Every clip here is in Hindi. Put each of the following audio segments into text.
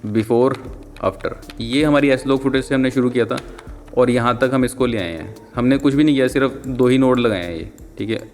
बिफोर आफ्टर, ये हमारी एसलॉग फुटेज से हमने शुरू किया था और यहाँ तक हम इसको ले आए हैं। हमने कुछ भी नहीं किया, सिर्फ 2 ही नोड लगाए हैं ये, ठीक है।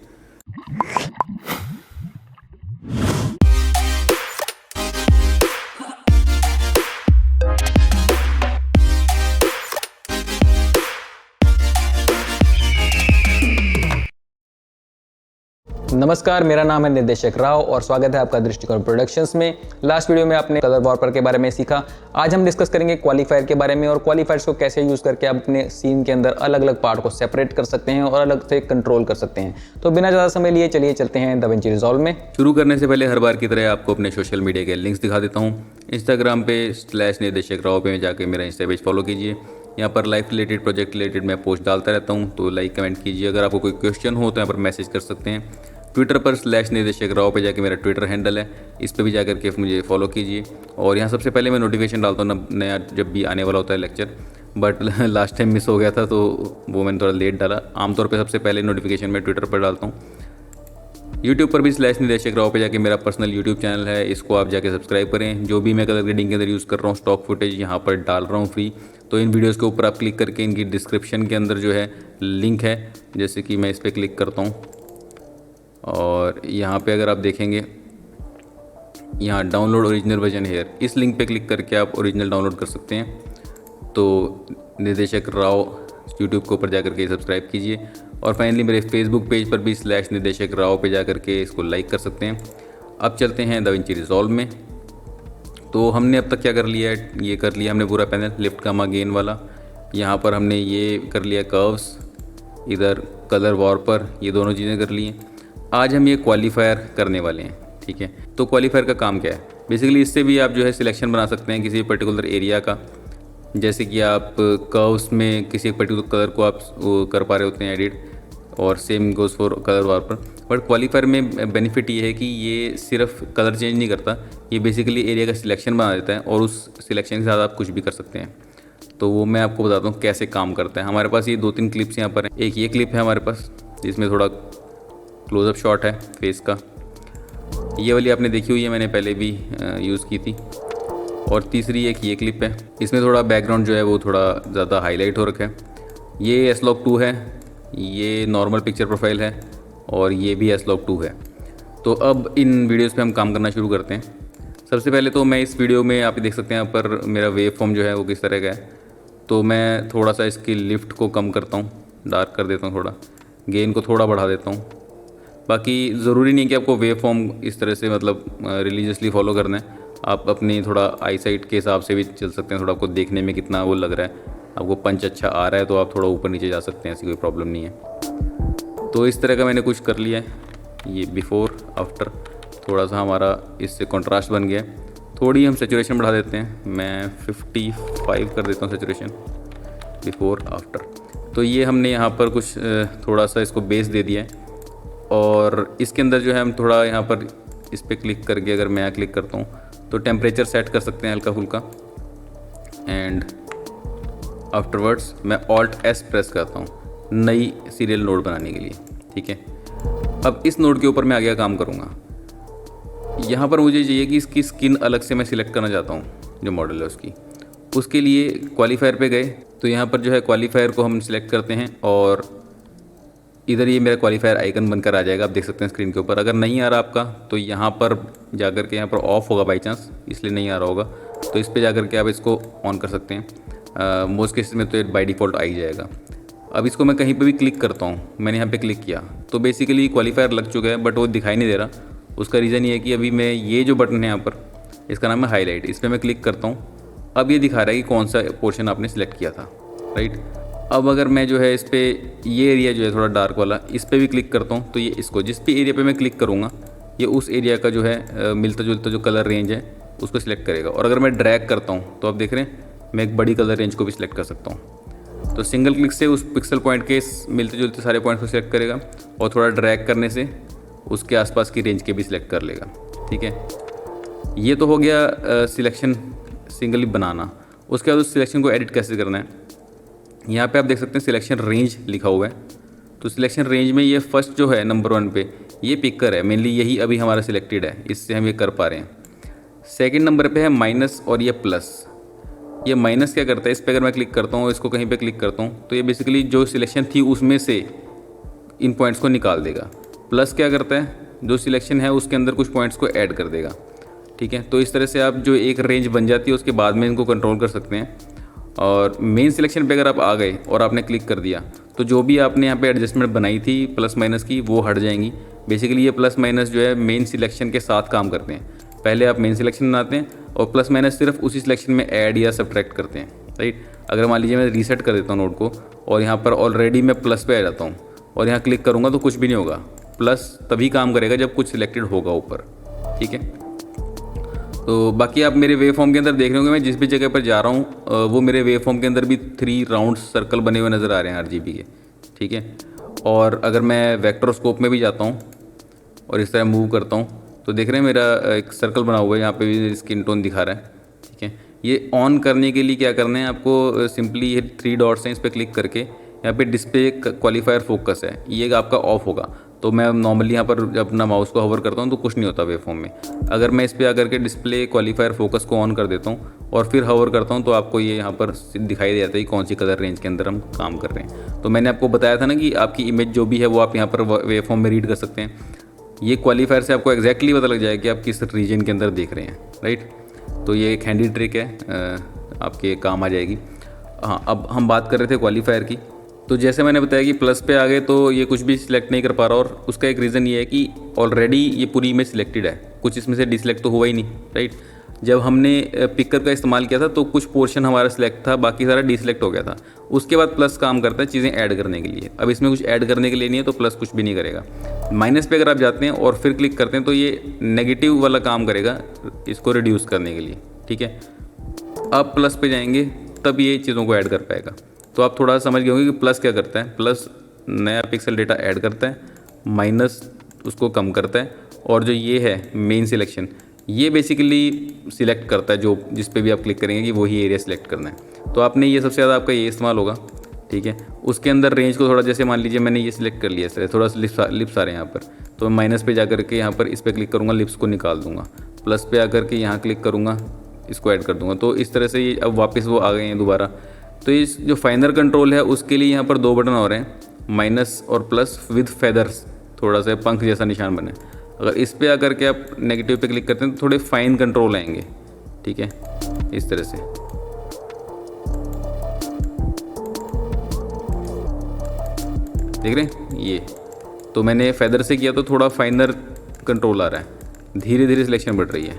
नमस्कार, मेरा नाम है निर्देशक राव और स्वागत है आपका दृष्टिकोण प्रोडक्शंस में। लास्ट वीडियो में आपने कलर वॉरपर के बारे में सीखा। आज हम डिस्कस करेंगे क्वालिफायर के बारे में और क्वालिफायर्स को कैसे यूज़ करके आप अपने सीन के अंदर अलग अलग पार्ट को सेपरेट कर सकते हैं और अलग से कंट्रोल कर सकते हैं। तो बिना ज़्यादा समय लिए चलिए चलते हैं दाविंची रिजॉल्व में। शुरू करने से पहले हर बार की तरह आपको अपने सोशल मीडिया के लिंक्स दिखा देता हूँ। इंस्टाग्राम पे /निर्देशक राव पे जाके मेरा इंस्टा पेज फॉलो कीजिए। यहाँ पर लाइफ रिलेटेड, प्रोजेक्ट रिलेटेड मैं पोस्ट डालता रहता हूँ, तो लाइक कमेंट कीजिए। अगर आपको कोई क्वेश्चन हो तो यहाँ पर मैसेज कर सकते हैं। ट्विटर पर /निर्देशक राव पे जाके मेरा ट्विटर हैंडल है, इस पर भी जा करके मुझे फॉलो कीजिए। और यहाँ सबसे पहले मैं नोटिफिकेशन डालता हूँ नया जब भी आने वाला होता है lecture, but last time miss हो गया था तो वो मैंने थोड़ा लेट डाला। आमतौर पे सबसे पहले नोटिफिकेशन मैं ट्विटर पर डालता हूँ। यूट्यूब पर भी /निर्देशक राव पे जाके मेरा पर्सनल यूट्यूब चैनल है, इसको आप जाके सब्सक्राइब करें। जो भी मैं कलर ग्रेडिंग के अंदर यूज़ कर रहा हूँ, स्टॉक फुटेज यहाँ पर डाल रहा हूँ फ्री। तो इन वीडियोज़ के ऊपर आप क्लिक करके इनकी डिस्क्रिप्शन के अंदर जो है लिंक है, जैसे कि मैं इस पर क्लिक करता हूँ और यहाँ पे अगर आप देखेंगे यहाँ डाउनलोड ओरिजिनल वर्जन हेयर, इस लिंक पे क्लिक करके आप ओरिजिनल डाउनलोड कर सकते हैं। तो निर्देशक राव यूट्यूब के ऊपर जाकर के सब्सक्राइब कीजिए। और फाइनली मेरे फेसबुक पेज पर भी /निर्देशक राव पे जाकर के इसको लाइक कर सकते हैं। अब चलते हैं दाविंची रिजॉल्व में। तो हमने अब तक क्या कर लिया है, ये कर लिया हमने पूरा पैनल लिफ्ट गामा गेन वाला। यहाँ पर हमने ये कर लिया कर्व्स, इधर कलर वॉरपर, ये दोनों चीज़ें कर ली हैं। आज हम ये क्वालिफायर करने वाले हैं, ठीक है। तो क्वालिफायर का काम क्या है? बेसिकली इससे भी आप जो है सिलेक्शन बना सकते हैं किसी पर्टिकुलर एरिया का। जैसे कि आप कर्व्स में किसी एक पर्टिकुलर कलर को आप कर पा रहे होते हैं एडिट, और सेम गोज़ फॉर कलर वॉरपर। बट क्वालिफायर में बेनिफिट ये है कि ये सिर्फ कलर चेंज नहीं करता, ये बेसिकली एरिया का सिलेक्शन बना देता है और उस सिलेक्शन के साथ आप कुछ भी कर सकते हैं। तो वो मैं आपको बताता हूँ कैसे काम करता है। हमारे पास ये 2-3 क्लिप्स यहाँ पर हैं। एक ये क्लिप है हमारे पास जिसमें थोड़ा क्लोज़अप शॉट है फेस का, ये वाली आपने देखी हुई है, मैंने पहले भी यूज़ की थी। और तीसरी एक ये क्लिप है, इसमें थोड़ा बैकग्राउंड जो है वो थोड़ा ज़्यादा हाईलाइट हो रखा है। ये S-Log2 है, ये नॉर्मल पिक्चर प्रोफाइल है और ये भी S-Log2 है। तो अब इन वीडियोस पे हम काम करना शुरू करते हैं। सबसे पहले तो मैं इस वीडियो में आप देख सकते हैं यहाँ पर मेरा वेव फॉर्म जो है वो किस तरह का है। तो मैं थोड़ा सा इसकी लिफ्ट को कम करता हूँ, डार्क कर देता हूँ, थोड़ा गेन को थोड़ा बढ़ा देता हूँ। बाकी ज़रूरी नहीं कि आपको वेव फॉर्म इस तरह से मतलब रिलीजियसली फॉलो करना है, आप अपनी थोड़ा आई साइट के हिसाब से भी चल सकते हैं। थोड़ा आपको देखने में कितना वो लग रहा है, आपको पंच अच्छा आ रहा है तो आप थोड़ा ऊपर नीचे जा सकते हैं, ऐसी कोई प्रॉब्लम नहीं है। तो इस तरह का मैंने कुछ कर लिया है। ये बिफ़ोर आफ्टर थोड़ा सा हमारा इससे कंट्रास्ट बन गया। थोड़ी हम सेचुरेशन बढ़ा देते हैं, मैं 55 कर देता हूँ सेचुरेशन, बिफ़ोर आफ्टर। तो ये हमने यहाँ पर कुछ थोड़ा सा इसको बेस दे दिया है। और इसके अंदर जो है हम थोड़ा यहाँ पर इस पर क्लिक करके, अगर मैं क्लिक करता हूँ तो टेम्परेचर सेट कर सकते हैं हल्का फुल्का। एंड आफ्टरवर्ड्स मैं Alt+S प्रेस करता हूँ नई सीरियल नोड बनाने के लिए, ठीक है। अब इस नोड के ऊपर मैं आगे काम करूँगा। यहाँ पर मुझे चाहिए कि इसकी स्किन अलग से मैं सिलेक्ट करना चाहता हूँ, जो मॉडल है उसकी। उसके लिए क्वालिफायर पे गए तो यहाँ पर जो है क्वालिफायर को हम सिलेक्ट करते हैं और इधर ये मेरा क्वालिफायर आइकन बनकर आ जाएगा, आप देख सकते हैं स्क्रीन के ऊपर। अगर नहीं आ रहा आपका तो यहाँ पर जाकर के, यहाँ पर ऑफ होगा बाई चांस, इसलिए नहीं आ रहा होगा, तो इस पर जाकर के आप इसको ऑन कर सकते हैं। मोस्ट केसेस में तो बाई डिफ़ॉल्ट आ ही जाएगा। अब इसको मैं कहीं पे भी क्लिक करता हूँ, मैंने यहाँ पे क्लिक किया तो बेसिकली क्वालिफायर लग चुका है, बट वो दिखाई नहीं दे रहा। उसका रीज़न ये है कि अभी मैं ये जो बटन है यहाँ पर, इसका नाम है हाईलाइट, इस पर मैं क्लिक करता हूँ। अब ये दिखा रहा है कि कौन सा पोर्शन आपने सेलेक्ट किया था, राइट। अब अगर मैं जो है इस पर ये एरिया जो है थोड़ा डार्क वाला, इस पर भी क्लिक करता हूँ तो ये इसको जिस भी एरिया पे मैं क्लिक करूँगा ये उस एरिया का जो है मिलता जुलता जो कलर रेंज है उसको सिलेक्ट करेगा। और अगर मैं ड्रैग करता हूँ तो आप देख रहे हैं मैं एक बड़ी कलर रेंज को भी सिलेक्ट कर सकता हूँ। तो सिंगल क्लिक से उस पिक्सल पॉइंट के मिलते जुलते सारे पॉइंट्स को सिलेक्ट करेगा और थोड़ा ड्रैग करने से उसके आसपास की रेंज के भी सिलेक्ट कर लेगा, ठीक है। ये तो हो गया सिलेक्शन सिंगली बनाना। उसके बाद उस सिलेक्शन को एडिट कैसे करना है, यहाँ पे आप देख सकते हैं सिलेक्शन रेंज लिखा हुआ है। तो सिलेक्शन रेंज में ये फर्स्ट जो है नंबर 1 पे ये पिकर है, मेनली यही अभी हमारा सिलेक्टेड है, इससे हम ये कर पा रहे हैं। सेकंड नंबर पे है माइनस और ये प्लस। ये माइनस क्या करता है, इस पर अगर मैं क्लिक करता हूँ, इसको कहीं पे क्लिक करता हूँ, तो ये बेसिकली जो सिलेक्शन थी उसमें से इन पॉइंट्स को निकाल देगा। प्लस क्या करता है, जो सिलेक्शन है उसके अंदर कुछ पॉइंट्स को ऐड कर देगा। ठीक है, तो इस तरह से आप जो एक रेंज बन जाती है उसके बाद में इनको कंट्रोल कर सकते हैं। और मेन सिलेक्शन पे अगर आप आ गए और आपने क्लिक कर दिया तो जो भी आपने यहाँ पे एडजस्टमेंट बनाई थी प्लस माइनस की वो हट जाएंगी। बेसिकली ये प्लस माइनस जो है मेन सिलेक्शन के साथ काम करते हैं। पहले आप मेन सिलेक्शन बनाते हैं और प्लस माइनस सिर्फ उसी सिलेक्शन में ऐड या सब्ट्रैक्ट करते हैं, राइट। अगर मान लीजिए मैं रीसेट कर देता हूँ नोट को और यहाँ पर ऑलरेडी मैं प्लस पे आ जाता हूँ और यहाँ क्लिक करूँगा तो कुछ भी नहीं होगा। प्लस तभी काम करेगा जब कुछ सिलेक्टेड होगा ऊपर, ठीक है। तो बाकी आप मेरे वेव फॉर्म के अंदर देख रहे होंगे, मैं जिस भी जगह पर जा रहा हूँ वो मेरे वेव फॉर्म के अंदर भी 3 राउंड सर्कल बने हुए नज़र आ रहे हैं RGB के, ठीक है। और अगर मैं वेक्टरोस्कोप में भी जाता हूँ और इस तरह मूव करता हूँ तो देख रहे हैं मेरा एक सर्कल बना हुआ है, यहाँ पे भी स्किन टोन दिखा रहा है, ठीक है। ये ऑन करने के लिए क्या करना है आपको, सिंपली ये 3 डॉट्स हैं, इस पर क्लिक करके यहाँ पे डिस्प्ले क्वालिफायर फोकस है, ये आपका ऑफ होगा। तो मैं नॉर्मली यहाँ पर जब अपना माउस को होवर करता हूँ तो कुछ नहीं होता वेव फॉर्म में। अगर मैं इस पर आकर के डिस्प्ले क्वालिफायर फोकस को ऑन कर देता हूँ और फिर होवर करता हूँ तो आपको ये यहाँ पर दिखाई दे जाता है कि कौन सी कलर रेंज के अंदर हम काम कर रहे हैं। तो मैंने आपको बताया था ना कि आपकी इमेज जो भी है वो आप यहाँ पर वेव फॉर्म में रीड कर सकते हैं। ये क्वालिफायर से आपको एग्जैक्टली पता लग जाएगा कि आप किस रीजन के अंदर देख रहे हैं, राइट। तो ये एक हैंडी ट्रिक है, आपके काम आ जाएगी। हाँ, अब हम बात कर रहे थे क्वालिफायर की। तो जैसे मैंने बताया कि प्लस पे आ गए तो ये कुछ भी सिलेक्ट नहीं कर पा रहा, और उसका एक रीज़न ये है कि ऑलरेडी ये पूरी इमेज सिलेक्टेड है, कुछ इसमें से डिसलेक्ट तो हुआ ही नहीं, राइट। जब हमने पिकर का इस्तेमाल किया था तो कुछ पोर्शन हमारा सिलेक्ट था, बाकी सारा डिसलेक्ट हो गया था। उसके बाद प्लस काम करता है चीज़ें ऐड करने के लिए। अब इसमें कुछ ऐड करने के लिए नहीं है तो प्लस कुछ भी नहीं करेगा। माइनस पे अगर आप जाते हैं और फिर क्लिक करते हैं तो ये नेगेटिव वाला काम करेगा इसको रिड्यूस करने के लिए, ठीक है। अब प्लस पे जाएंगे तब ये चीज़ों को ऐड कर पाएगा। तो आप थोड़ा समझ गए होंगे कि प्लस क्या करता है। प्लस नया पिक्सल डेटा ऐड करता है, माइनस उसको कम करता है, और जो ये है मेन सिलेक्शन ये बेसिकली सिलेक्ट करता है जो जिस पे भी आप क्लिक करेंगे कि वही एरिया सिलेक्ट करना है। तो आपने ये सबसे ज़्यादा आपका ये इस्तेमाल होगा, ठीक है। उसके अंदर रेंज को थोड़ा, जैसे मान लीजिए मैंने ये सिलेक्ट कर लिया इस तरह, थोड़ा लिप्स आ रहे हैं यहाँ पर, तो मैं माइनस पे जाकर के यहाँ पर इस पर क्लिक करूँगा, लिप्स को निकाल दूँगा। प्लस पे आकर के यहाँ क्लिक करूँगा, इसको ऐड कर दूँगा। तो इस तरह से ये अब वापस वो आ गए हैं दोबारा। तो इस जो फाइनर कंट्रोल है उसके लिए यहाँ पर 2 बटन हो रहे हैं, माइनस और प्लस विद फेदर्स, थोड़ा सा पंख जैसा निशान बने। अगर इस पे आकर के आप नेगेटिव पे क्लिक करते हैं तो थोड़े फाइन कंट्रोल आएंगे, ठीक है, इस तरह से। देख रहे हैं ये, तो मैंने फेदर से किया तो थोड़ा फाइनर कंट्रोल आ रहा है, धीरे धीरे सिलेक्शन बढ़ रही है,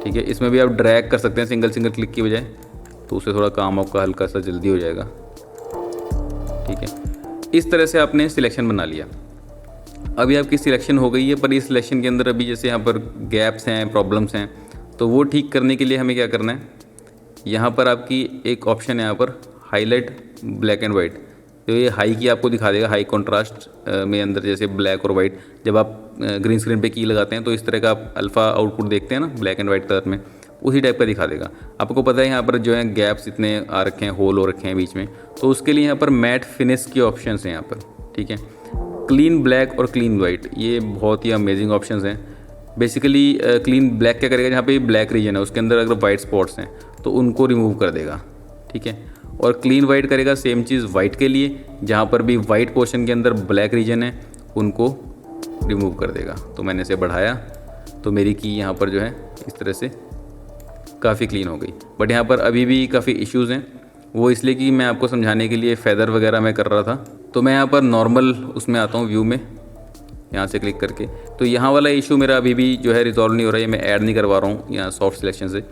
ठीक है। इसमें भी आप ड्रैग कर सकते हैं सिंगल क्लिक की बजाय, तो उससे थोड़ा काम आपका हल्का सा जल्दी हो जाएगा, ठीक है। इस तरह से आपने सिलेक्शन बना लिया। अभी आपकी सिलेक्शन हो गई है, पर इस सिलेक्शन के अंदर अभी जैसे यहाँ पर गैप्स हैं, प्रॉब्लम्स हैं, तो वो ठीक करने के लिए हमें क्या करना है, यहाँ पर आपकी एक ऑप्शन है यहाँ पर हाईलाइट ब्लैक एंड वाइट। तो ये हाई की आपको दिखा देगा, हाई कॉन्ट्रास्ट में अंदर जैसे ब्लैक और वाइट, जब आप ग्रीन स्क्रीन पे की लगाते हैं तो इस तरह का आप अल्फ़ा आउटपुट देखते हैं ना ब्लैक एंड वाइट कलर में, उसी टाइप का दिखा देगा। आपको पता है यहाँ पर जो है गैप्स इतने आ रखे हैं, होल हो रखे हैं बीच में, तो उसके लिए यहाँ पर मैट फिनिश के ऑप्शंस हैं यहाँ पर, ठीक है। क्लीन ब्लैक और क्लीन वाइट, ये बहुत ही अमेजिंग ऑप्शंस हैं। बेसिकली क्लीन ब्लैक क्या करेगा, जहाँ पे ब्लैक रीजन है उसके अंदर अगर वाइट स्पॉट्स हैं तो उनको रिमूव कर देगा, ठीक है। और क्लीन वाइट करेगा सेम चीज़ वाइट के लिए, जहाँ पर भी वाइट पोर्शन के अंदर ब्लैक रीजन है उनको रिमूव कर देगा। तो मैंने इसे बढ़ाया तो मेरी की यहाँ पर जो है इस तरह से काफ़ी क्लीन हो गई। बट यहाँ पर अभी भी काफ़ी इश्यूज़ हैं, वो इसलिए कि मैं आपको समझाने के लिए फेदर वगैरह मैं कर रहा था। तो मैं यहाँ पर नॉर्मल उसमें आता हूँ, व्यू में यहाँ से क्लिक करके, तो यहाँ वाला इशू मेरा अभी भी जो है रिजॉल्व नहीं हो रहा है, मैं ऐड नहीं करवा रहा हूँ यहाँ सॉफ्ट सिलेक्शन से।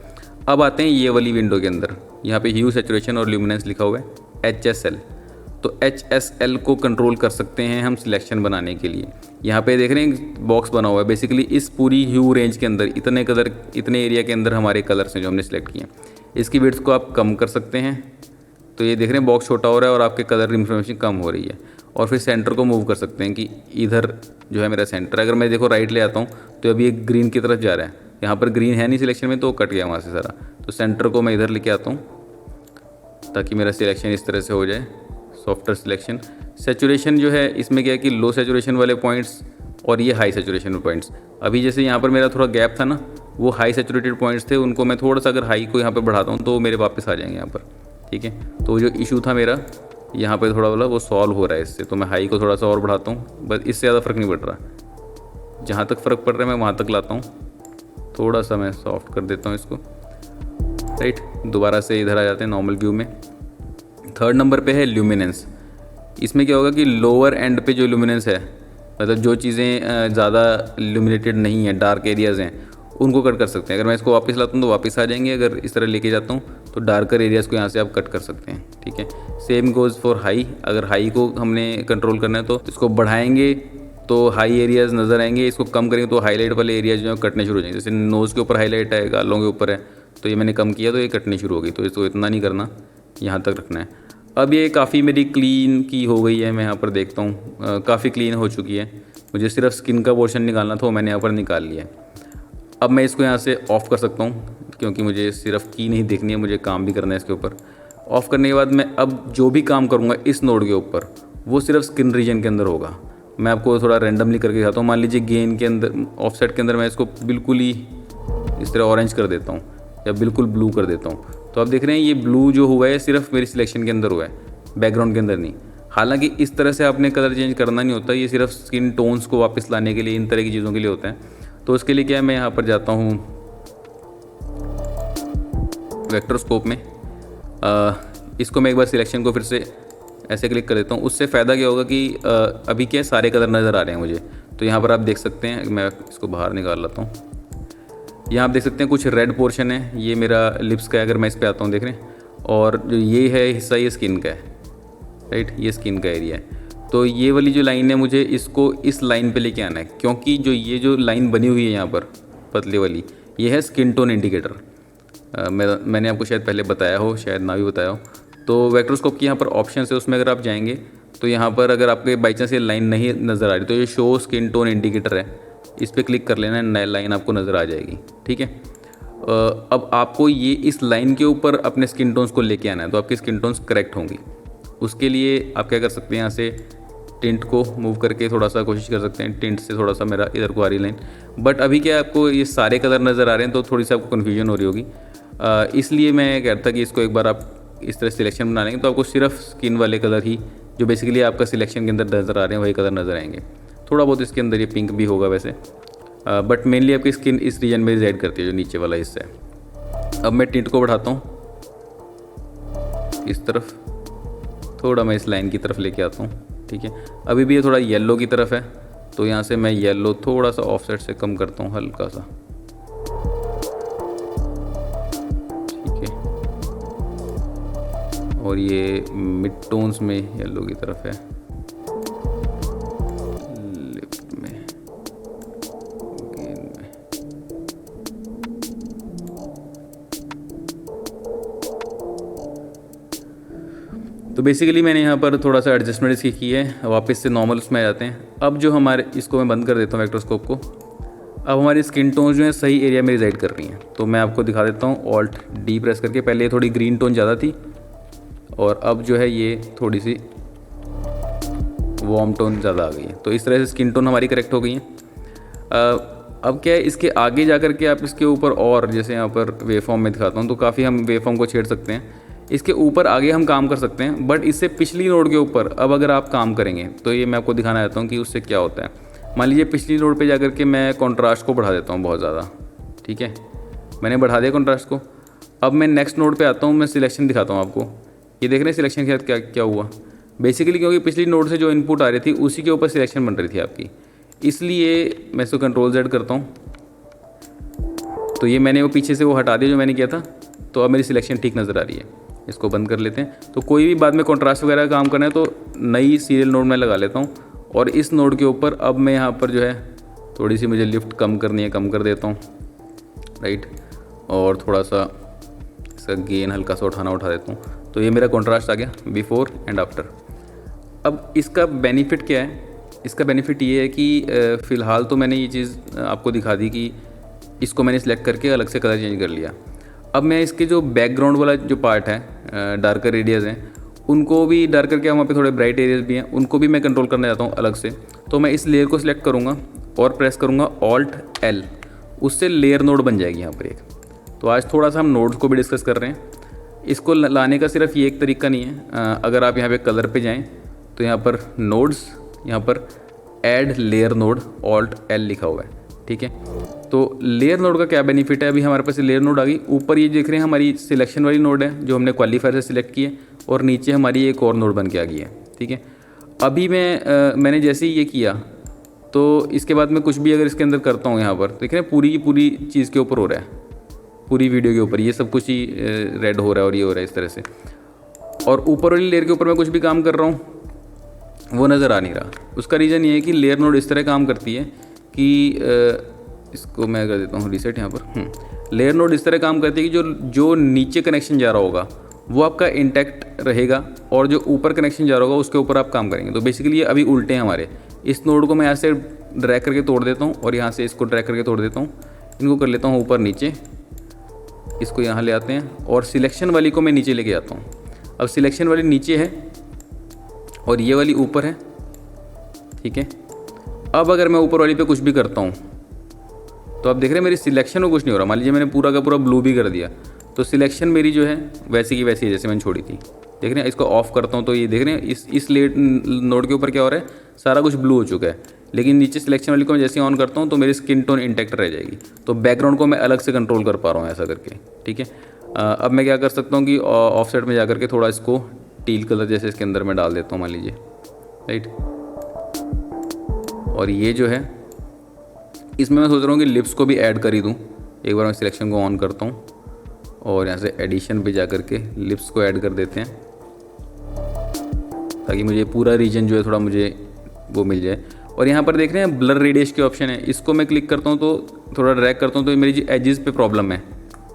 अब आते हैं ये वाली विंडो के अंदर, यहाँ पे ह्यू, सैचुरेशन और ल्यूमिनेंस लिखा हुआ है HSL। तो HSL को कंट्रोल कर सकते हैं हम सिलेक्शन बनाने के लिए। यहाँ पे देख रहे हैं बॉक्स बना हुआ है, बेसिकली इस पूरी ह्यू रेंज के अंदर इतने एरिया के अंदर हमारे कलर्स हैं जो हमने सेलेक्ट किए हैं। इसकी विड्थ को आप कम कर सकते हैं, तो ये देख रहे हैं बॉक्स छोटा हो रहा है और आपके कलर इन्फॉर्मेशन कम हो रही है। और फिर सेंटर को मूव कर सकते हैं कि इधर जो है मेरा सेंटर, अगर मैं देखो राइट ले आता हूँ तो अभी एक ग्रीन की तरफ जा रहा है, यहाँ पर ग्रीन है नहीं सिलेक्शन में तो कट गया वहाँ से सारा। तो सेंटर को मैं इधर लेके आता हूँ ताकि मेरा सिलेक्शन इस तरह से हो जाए, सॉफ्टवेयर सिलेक्शन। सैचुरेशन जो है इसमें क्या है कि लो सैचुरेशन वाले पॉइंट्स और ये हाई सैचुरेशन पॉइंट्स। अभी जैसे यहाँ पर मेरा थोड़ा गैप था ना, वो हाई सेचुरेटेड पॉइंट्स थे, उनको मैं थोड़ा सा अगर हाई को यहाँ पे बढ़ाता हूँ तो मेरे वापस आ जाएंगे यहाँ पर, ठीक है। तो जो इशू था मेरा यहाँ पे थोड़ा वाला वो सॉल्व हो रहा है इससे, तो मैं हाई को थोड़ा सा और बढ़ाता हूँ, बस इससे ज़्यादा फ़र्क नहीं पड़ रहा। जहाँ तक फ़र्क पड़ रहा है मैं वहाँ तक लाता हूँ, थोड़ा सा मैं सॉफ्ट कर देता हूँ इसको, राइट। दोबारा से इधर आ जाते हैं नॉर्मल व्यू में। थर्ड नंबर पे है ल्यूमिनेंस। इसमें क्या होगा कि लोअर एंड पे जो ल्यूमिनेंस है, मतलब जो चीज़ें ज़्यादा ल्यूमिनेटेड नहीं है, डार्क एरियाज़ हैं, उनको कट कर सकते हैं। अगर मैं इसको वापस लाता हूँ तो वापस आ जाएंगे, अगर इस तरह लेके जाता हूँ तो डार्कर एरियाज़ को यहाँ से आप कट कर सकते हैं, ठीक है। Same goes for high. अगर हाई को हमने कंट्रोल करना है तो इसको बढ़ाएंगे तो हाई एरियाज़ नज़र आएंगे, इसको कम करेंगे तो हाईलाइट वाले एरियाज जो है कटने शुरू हो जाएंगे। जैसे नोज़ के ऊपर हाईलाइट है, गालों के ऊपर है, तो ये मैंने कम किया तो ये कटनी शुरू हो गई। तो इसको इतना नहीं करना, यहाँ तक रखना है। अब ये काफ़ी मेरी क्लीन की हो गई है, मैं यहाँ पर देखता हूँ काफ़ी क्लीन हो चुकी है। मुझे सिर्फ स्किन का पोर्शन निकालना था, वो मैंने यहाँ पर निकाल लिया है। अब मैं इसको यहाँ से ऑफ़ कर सकता हूँ, क्योंकि मुझे सिर्फ की नहीं देखनी है, मुझे काम भी करना है इसके ऊपर। ऑफ़ करने के बाद मैं अब जो भी काम करूँगा इस नोड के ऊपर, वो सिर्फ स्किन रीजन के अंदर होगा। मैं आपको थोड़ा रैंडमली करके दिखाता हूँ। मान लीजिए गेन के अंदर, ऑफसेट के अंदर मैं इसको बिल्कुल ही इस तरह ऑरेंज कर देता हूँ या बिल्कुल ब्लू कर देता हूँ, तो आप देख रहे हैं ये ब्लू जो हुआ है सिर्फ मेरी सिलेक्शन के अंदर हुआ है, बैकग्राउंड के अंदर नहीं। हालांकि इस तरह से आपने कलर चेंज करना नहीं होता, ये सिर्फ स्किन टोन्स को वापस लाने के लिए, इन तरह की चीज़ों के लिए होता है। तो उसके लिए क्या है, मैं यहाँ पर जाता हूँ वेक्टर स्कोप में, इसको मैं एक बार सिलेक्शन को फिर से ऐसे क्लिक कर देता हूँ। उससे फ़ायदा क्या होगा कि अभी क्या सारे कलर नज़र आ रहे हैं मुझे। तो यहाँ पर आप देख सकते हैं, मैं इसको बाहर निकाल लेता हूँ। यहाँ आप देख सकते हैं कुछ रेड पोर्शन है, ये मेरा लिप्स का है। अगर मैं इस पर आता हूँ, देख रहे हैं, और जो ये है हिस्सा, ये स्किन का है, राइट, ये स्किन का एरिया है। तो ये वाली जो लाइन है, मुझे इसको इस लाइन पे लेके आना है, क्योंकि जो ये जो लाइन बनी हुई है यहाँ पर पतली वाली, ये है स्किन टोन इंडिकेटर। मैंने आपको शायद पहले बताया हो, शायद ना भी बताया हो। तो वेक्टरोस्कोप की यहाँ पर ऑप्शन है, उसमें अगर आप जाएंगे तो यहाँ पर अगर आपके बाई चांस ये लाइन नहीं नज़र आ रही तो ये शो स्किन टोन इंडिकेटर है, इस पर क्लिक कर लेना, नई लाइन आपको नज़र आ जाएगी, ठीक है। अब आपको ये इस लाइन के ऊपर अपने स्किन टोन्स को लेके आना है, तो आपकी स्किन टोन्स करेक्ट होंगी। उसके लिए आप क्या कर सकते हैं, यहाँ से टिंट को मूव करके थोड़ा सा कोशिश कर सकते हैं, टिंट से थोड़ा सा मेरा इधर को आ रही लाइन। बट अभी क्या आपको ये सारे कलर नज़र आ रहे हैं, तो थोड़ी सी आपको कन्फ्यूजन हो रही होगी। इसलिए मैं कहता कि इसको एक बार आप इस तरह सिलेक्शन बना लेंगे तो आपको सिर्फ स्किन वाले कलर ही, जो बेसिकली आपका सिलेक्शन के अंदर नज़र आ रहे हैं, वही कलर नज़र आएंगे। थोड़ा बहुत इसके अंदर ये पिंक भी होगा वैसे, बट मेनली आपकी स्किन इस रीजन में रिजाइड करती है, जो नीचे वाला हिस्सा है। अब मैं टिंट को बढ़ाता हूँ इस तरफ, थोड़ा मैं इस लाइन की तरफ लेके आता हूँ, ठीक है। अभी भी ये थोड़ा येलो की तरफ है, तो यहाँ से मैं येलो थोड़ा सा ऑफसेट से कम करता हूँ, हल्का सा, ठीक है। और ये मिड टोन्स में येलो की तरफ है, लिफ्ट में, गेन में। तो बेसिकली मैंने यहाँ पर थोड़ा सा एडजस्टमेंट इसकी की है। वापस से नॉर्मल उसमें आ जाते हैं। अब जो हमारे, इसको मैं बंद कर देता हूँ वेक्टरस्कोप को। अब हमारी स्किन टोन जो है सही एरिया में रिजाइड कर रही हैं, तो मैं आपको दिखा देता हूँ ऑल्ट डी प्रेस करके। पहले ये थोड़ी ग्रीन टोन ज़्यादा थी और अब जो है ये थोड़ी सी वार्म टोन ज़्यादा आ गई है। तो इस तरह से स्किन टोन हमारी करेक्ट हो गई है। अब क्या है, इसके आगे जा कर के आप इसके ऊपर, और जैसे यहाँ पर वेवफॉर्म में दिखाता हूँ, तो काफ़ी हम वेवफॉर्म को छेड़ सकते हैं। इसके ऊपर आगे हम काम कर सकते हैं, बट इससे पिछली नोड के ऊपर अब अगर आप काम करेंगे तो ये मैं आपको दिखाना चाहता हूँ कि उससे क्या होता है। मान लीजिए पिछली नोड पे जाकर के मैं कॉन्ट्रास्ट को बढ़ा देता हूँ बहुत ज़्यादा, ठीक है, मैंने बढ़ा दिया कॉन्ट्रास्ट को। अब मैं नेक्स्ट नोड पे आता हूँ, मैं सिलेक्शन दिखाता हूँ आपको। ये देख रहे हैं सिलेक्शन के साथ क्या क्या हुआ। बेसिकली क्योंकि पिछली नोड से जो इनपुट आ रही थी उसी के ऊपर सिलेक्शन बन रही थी आपकी, इसलिए मैं इसको कंट्रोल Z करता हूँ। तो ये मैंने वो पीछे से वो हटा दिया जो मैंने किया था, तो अब मेरी सिलेक्शन ठीक नज़र आ रही है। इसको बंद कर लेते हैं। तो कोई भी बाद में कॉन्ट्रास्ट वगैरह काम करना है तो नई सीरियल नोड में लगा लेता हूँ, और इस नोड के ऊपर अब मैं यहाँ पर जो है थोड़ी सी मुझे लिफ्ट कम करनी है, कम कर देता हूँ, राइट, और थोड़ा सा इसका गेन हल्का सा उठा देता हूँ। तो ये मेरा कॉन्ट्रास्ट आ गया बिफोर एंड आफ्टर। अब इसका बेनिफिट क्या है, इसका बेनिफिट ये है कि फ़िलहाल तो मैंने ये चीज़ आपको दिखा दी कि इसको मैंने सिलेक्ट करके अलग से कलर चेंज कर लिया। अब मैं इसके जो बैकग्राउंड वाला जो पार्ट है, डार्कर एरियाज़ हैं, उनको भी डार्कर क्या, वहाँ पे थोड़े ब्राइट एरियाज़ भी हैं, उनको भी मैं कंट्रोल करना चाहता हूँ अलग से। तो मैं इस लेयर को सिलेक्ट करूँगा और प्रेस करूँगा Alt L, उससे लेयर नोड बन जाएगी यहाँ पर एक। तो आज थोड़ा सा हम नोड्स को भी डिस्कस कर रहे हैं। इसको लाने का सिर्फ ये एक तरीका नहीं है। अगर आप यहाँ पे कलर पे जाएं तो यहाँ पर नोड्स, यहाँ पर add layer node alt L लिखा हुआ है, ठीक है। तो लेयर नोड का क्या बेनिफिट है, अभी हमारे पास लेयर नोड आ गई। ऊपर ये देख रहे हैं हमारी सिलेक्शन वाली नोड है जो हमने क्वालीफायर से सिलेक्ट की है, और नीचे हमारी एक और नोड बन के आ गई है, ठीक है। अभी मैंने जैसे ही ये किया तो इसके बाद मैं कुछ भी अगर इसके अंदर करता हूँ, यहाँ पर देख रहे हैं पूरी की पूरी चीज़ के ऊपर हो रहा है, पूरी वीडियो के ऊपर ये सब कुछ ही रेड हो रहा है और ये हो रहा है इस तरह से। और ऊपर वाली लेयर के ऊपर मैं कुछ भी काम कर रहा हूँ वो नज़र आ नहीं रहा। उसका रीज़न ये है कि लेयर नोड इस तरह काम करती है कि इसको मैं कर देता हूँ रीसेट यहाँ पर। लेयर नोड इस तरह काम करती है कि जो नीचे कनेक्शन जा रहा होगा वो आपका इंटैक्ट रहेगा, और जो ऊपर कनेक्शन जा रहा होगा उसके ऊपर आप काम करेंगे। तो बेसिकली ये अभी उल्टे हैं हमारे। इस नोड को मैं यहाँ से ड्रैग करके तोड़ देता हूँ और यहाँ से इसको ड्रैग करके तोड़ देता हूँ। इनको कर लेता हूँ ऊपर नीचे, इसको यहाँ ले आते हैं, और सिलेक्शन वाली को मैं नीचे लेके आता हूँ। अब सिलेक्शन वाली नीचे है और ये वाली ऊपर है, ठीक है। अब अगर मैं ऊपर वाली पे कुछ भी करता हूँ तो आप देख रहे हैं मेरी सिलेक्शन में कुछ नहीं हो रहा। मान लीजिए मैंने पूरा का पूरा ब्लू भी कर दिया तो सिलेक्शन मेरी जो है वैसी की वैसी है जैसे मैंने छोड़ी थी। देख रहे हैं, इसको ऑफ करता हूँ तो ये देख रहे हैं इस लेयर नोड के ऊपर क्या हो रहा है, सारा कुछ ब्लू हो चुका है। लेकिन नीचे सिलेक्शन वाली को मैं जैसे ऑन करता हूँ तो मेरी स्किन टोन इंटैक्ट रह जाएगी। तो बैकग्राउंड को मैं अलग से कंट्रोल कर पा रहा हूँ ऐसा करके, ठीक है। अब मैं क्या कर सकता हूँ कि ऑफसेट में जा करके थोड़ा इसको टील कलर जैसे इसके अंदर मैं डाल देता हूँ, मान लीजिए, राइट। और ये जो है इसमें मैं सोच रहा हूँ कि लिप्स को भी ऐड कर ही दूँ। एक बार मैं सिलेक्शन को ऑन करता हूँ और यहाँ से एडिशन पे जा करके लिप्स को ऐड कर देते हैं ताकि मुझे पूरा रीजन जो है थोड़ा मुझे वो मिल जाए। और यहाँ पर देख रहे हैं ब्लर रेडियस के ऑप्शन है, इसको मैं क्लिक करता हूँ तो थोड़ा ड्रैग करता हूँ तो मेरी जो एजेस पे प्रॉब्लम है,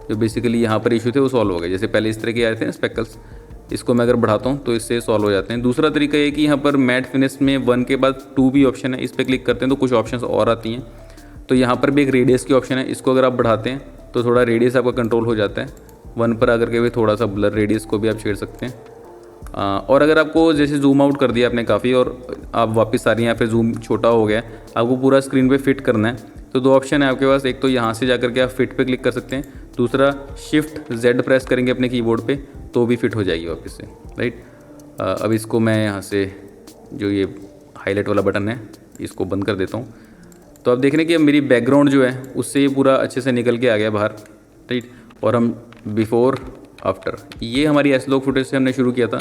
जो बेसिकली यहाँ पर इशू थे वो सॉल्व हो गए। जैसे पहले इस तरह के आए थे ना स्पेकल्स, इसको मैं अगर बढ़ाता हूँ तो इससे सॉल्व हो जाते हैं। दूसरा तरीका ये कि यहाँ पर मैट फिनिश में 1 के बाद 2 भी ऑप्शन है, इस पर क्लिक करते हैं तो कुछ ऑप्शंस और आती हैं। तो यहाँ पर भी एक रेडियस की ऑप्शन है, इसको अगर आप बढ़ाते हैं तो थोड़ा रेडियस आपका कंट्रोल हो जाता है। 1 पर आकर के भी थोड़ा सा ब्लर रेडियस को भी आप छेड़ सकते हैं। और अगर आपको जैसे जूम आउट कर दिया आपने काफ़ी और आप वापस आ रही हैं या फिर जूम छोटा हो गया, आपको पूरा स्क्रीन पे फिट करना है तो 2 ऑप्शन है आपके पास। एक तो यहाँ से जाकर के आप फिट पे क्लिक कर सकते हैं, दूसरा शिफ्ट Z प्रेस करेंगे अपने कीबोर्ड पे तो भी फिट हो जाएगी वापस से, राइट। अब इसको मैं यहाँ से जो ये हाईलाइट वाला बटन है इसको बंद कर देता हूँ। तो आप देख रहे हैं कि अब मेरी बैकग्राउंड जो है उससे ये पूरा अच्छे से निकल के आ गया बाहर, राइट। और हम बिफोर आफ्टर ये हमारी एसलॉग फुटेज से हमने शुरू किया था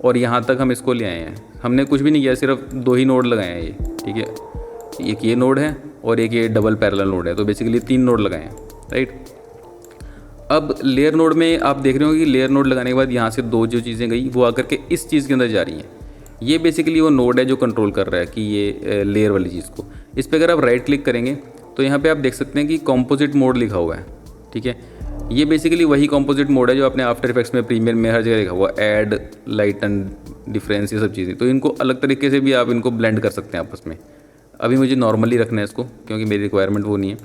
और यहाँ तक हम इसको ले आए हैं। हमने कुछ भी नहीं किया, सिर्फ 2 ही नोड लगाए हैं ये, ठीक है। एक ये नोड है और एक ये डबल पैरेलल नोड है, तो बेसिकली 3 नोड लगाए हैं, राइट। अब लेयर नोड में आप देख रहे हो कि लेयर नोड लगाने के बाद यहाँ से 2 जो चीज़ें गई वो आकर के इस चीज़ के अंदर जा रही हैं। ये बेसिकली वो नोड है जो कंट्रोल कर रहा है कि ये लेयर वाली चीज़ को। इस पर अगर आप राइट क्लिक करेंगे तो यहाँ पे आप देख सकते हैं कि कॉम्पोजिट मोड लिखा हुआ है, ठीक है। ये बेसिकली वही कॉम्पोजिट मोड है जो आपने आफ्टर इफेक्ट्स में, प्रीमियर में हर जगह लिखा हुआ, ऐड, लाइटन, डिफरेंस, ये सब चीज़ें। तो इनको अलग तरीके से भी आप इनको ब्लेंड कर सकते हैं आपस में। अभी मुझे नॉर्मली रखना है इसको क्योंकि मेरी रिक्वायरमेंट वो नहीं है,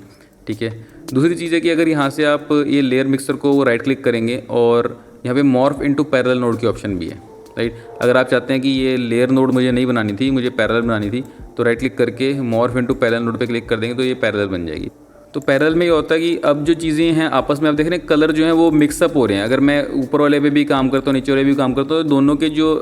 ठीक है। दूसरी चीज़ है कि अगर यहाँ से आप ये लेयर मिक्सर को राइट क्लिक करेंगे और यहाँ पे मॉर्फ इनटू पैरेलल नोड की ऑप्शन भी है, राइट। अगर आप चाहते हैं कि ये लेयर नोड मुझे नहीं बनानी थी, मुझे पैरेलल बनानी थी, तो राइट क्लिक करके मॉर्फ इनटू पैरेलल नोड पे क्लिक कर देंगे तो ये पैरेलल बन जाएगी। तो पैरेलल में ये होता है कि अब जो चीज़ें हैं आपस में आप देख रहे हैं कलर जो है वो मिक्सअप हो रहे हैं। अगर मैं ऊपर वाले पे भी काम करता हूँ, नीचे वाले भी काम करता हूँ, तो दोनों के जो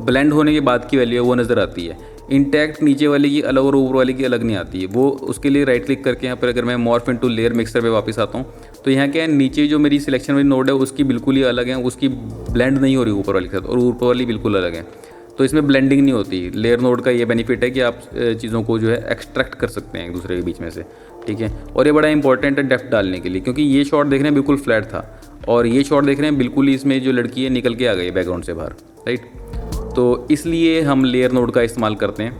ब्लेंड होने के बाद की वैल्यू है वो नज़र आती है। इंटैक्ट नीचे वाले की अलग और ऊपर वाले की अलग नहीं आती है। वो उसके लिए राइट क्लिक करके यहाँ पर अगर मैं मॉर्फ इनटू लेयर मिक्सर पे वापस आता हूँ तो यहाँ क्या है, नीचे जो मेरी सिलेक्शन वाली नोड है उसकी बिल्कुल ही अलग है, उसकी ब्लेंड नहीं हो रही ऊपर वाली के साथ, और ऊपर वाली बिल्कुल अलग है। तो इसमें ब्लेंडिंग नहीं होती। लेयर नोड का ये बेनिफिट है कि आप चीज़ों को जो है एक्सट्रैक्ट कर सकते हैं एक दूसरे के बीच में से, ठीक है। और ये बड़ा इंपॉर्टेंट है डेप्थ डालने के लिए, क्योंकि ये शॉट देख रहे हैं बिल्कुल फ्लैट था और ये शॉट देख रहे हैं बिल्कुल ही इसमें जो लड़की है निकल के आ गई बैकग्राउंड से बाहर, राइट। तो इसलिए हम लेयर नोड का इस्तेमाल करते हैं।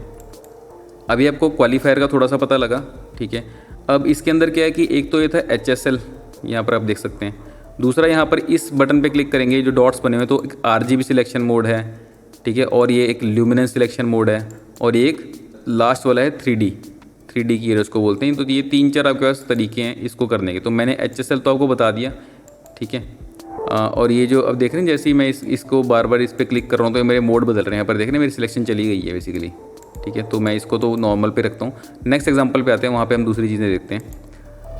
अभी आपको क्वालीफायर का थोड़ा सा पता लगा, ठीक है। अब इसके अंदर क्या है कि एक तो ये था HSL, यहाँ पर आप देख सकते हैं। दूसरा यहाँ पर इस बटन पे क्लिक करेंगे जो डॉट्स बने हुए, तो एक RGB सिलेक्शन मोड है, ठीक है। और ये एक ल्यूमिनेंस सिलेक्शन मोड है और एक लास्ट वाला है 3D की उसको बोलते हैं। तो ये 3-4 आपके पास तरीके हैं इसको करने के। तो मैंने HSL तो आपको बता दिया, ठीक है। और ये जो अब देख रहे हैं जैसे ही मैं इसको बार बार इस पर क्लिक कर रहा हूँ तो मेरे मोड बदल रहे हैं। यहाँ पर देख रहे हैं मेरी सिलेक्शन चली गई है बेसिकली, ठीक है। तो मैं इसको तो नॉर्मल पे रखता हूँ। नेक्स्ट एग्जांपल पे आते हैं, वहाँ पे हम दूसरी चीज़ें देखते हैं।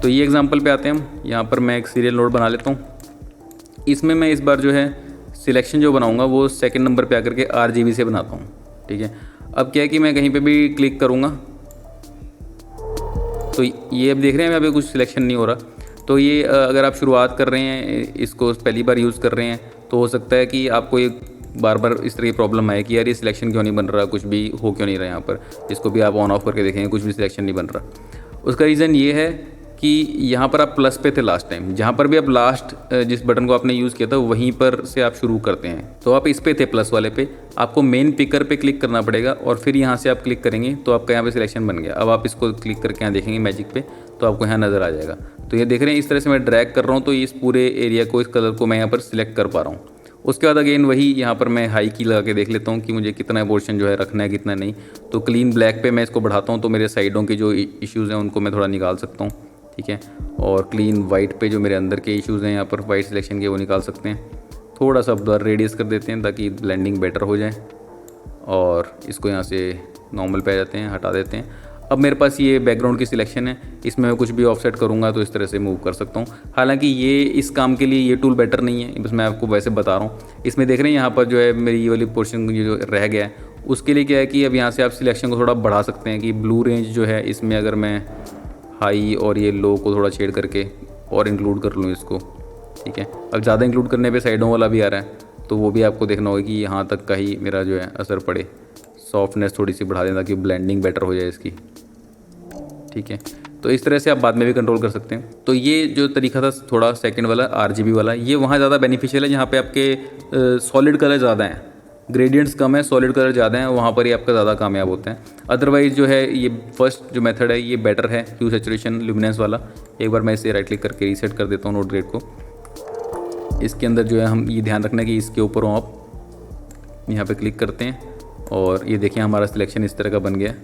तो ये एग्जांपल पे आते हैं हम। यहाँ पर मैं एक सीरियल नोड बना लेता हूँ। इसमें मैं इस बार जो है सिलेक्शन जो बनाऊँगा वो सेकंड नंबर पे आकर के RGB से बनाता हूँ, ठीक है। अब क्या है कि मैं कहीं पे भी क्लिक करूँगा तो ये अब देख रहे हैं यहाँ पे कुछ सिलेक्शन नहीं हो रहा। तो ये अगर आप शुरुआत कर रहे हैं, इसको पहली बार यूज़ कर रहे हैं, तो हो सकता है कि आपको ये बार बार इस तरह की प्रॉब्लम आए कि यार ये सिलेक्शन क्यों नहीं बन रहा, कुछ भी हो क्यों नहीं रहा। यहाँ पर इसको भी आप ऑन ऑफ करके देखेंगे, कुछ भी सिलेक्शन नहीं बन रहा। उसका रीज़न ये है कि यहाँ पर आप प्लस पे थे लास्ट टाइम, जहाँ पर भी आप लास्ट जिस बटन को आपने यूज़ किया था वहीं पर से आप शुरू करते हैं। तो आप इस पे थे प्लस वाले पे, आपको मेन पिकर पे क्लिक करना पड़ेगा और फिर यहाँ से आप क्लिक करेंगे तो आपका यहाँ पे सिलेक्शन बन गया। अब आप इसको क्लिक करके यहाँ देखेंगे मैजिक पे तो आपको यहाँ नज़र आ जाएगा। तो ये देख रहे हैं इस तरह से मैं ड्रैग कर रहा हूँ तो इस पूरे एरिया को, इस कलर को मैं यहाँ पर सिलेक्ट कर पा रहा हूँ। उसके बाद अगेन वही यहाँ पर मैं हाई की लगा के देख लेता हूँ कि मुझे कितना पोर्शन जो है रखना है, कितना नहीं। तो क्लीन ब्लैक पे मैं इसको बढ़ाता हूँ तो मेरे साइडों के जो इश्यूज़ हैं उनको मैं थोड़ा निकाल सकता हूँ, ठीक है। और क्लीन वाइट पे जो मेरे अंदर के इश्यूज़ हैं यहाँ पर वाइट सिलेक्शन के वो निकाल सकते हैं। थोड़ा सा ब्लर रेडियस कर देते हैं ताकि ब्लेंडिंग बेटर हो जाए और इसको यहाँ से नॉर्मल पे आ जाते हैं, हटा देते हैं। अब मेरे पास ये बैकग्राउंड की सिलेक्शन है, इसमें मैं कुछ भी ऑफसेट करूँगा तो इस तरह से मूव कर सकता हूँ। हालांकि ये इस काम के लिए ये टूल बेटर नहीं है, बस मैं आपको वैसे बता रहा हूँ। इसमें देख रहे हैं यहाँ पर जो है मेरी ये वाली पोर्शन जो रह गया है उसके लिए क्या है कि अब यहाँ से आप सिलेक्शन को थोड़ा बढ़ा सकते हैं कि ब्लू रेंज जो है इसमें अगर मैं हाई और ये लो को थोड़ा शेड करके और इंक्लूड कर लूँ इसको, ठीक है। अब ज़्यादा इंक्लूड करने पे साइडों वाला भी आ रहा है तो वो भी आपको देखना होगा कि यहाँ तक का ही मेरा जो है असर पड़े। सॉफ्टनेस थोड़ी सी बढ़ा दें ताकि ब्लेंडिंग बेटर हो जाए इसकी, ठीक है। तो इस तरह से आप बाद में भी कंट्रोल कर सकते हैं। तो ये जो तरीका था थोड़ा सेकंड वाला RGB वाला, ये वहाँ ज़्यादा बेनिफिशियल है जहाँ पे आपके सॉलिड कलर ज़्यादा हैं, ग्रेडियंट्स कम है, सॉलिड कलर ज़्यादा हैं, वहाँ पर ही आपका ज़्यादा कामयाब होते हैं। अदरवाइज़ जो है ये फर्स्ट जो मेथड है ये बेटर है, ह्यू सैचुरेशन ल्यूमिनेंस वाला। एक बार मैं इसे राइट क्लिक करके रीसेट कर देता हूँ नोट ग्रेड को। इसके अंदर जो है हम ये ध्यान रखना है कि इसके ऊपर आप यहाँ पे क्लिक करते हैं और ये देखिए हमारा सिलेक्शन इस तरह का बन गया,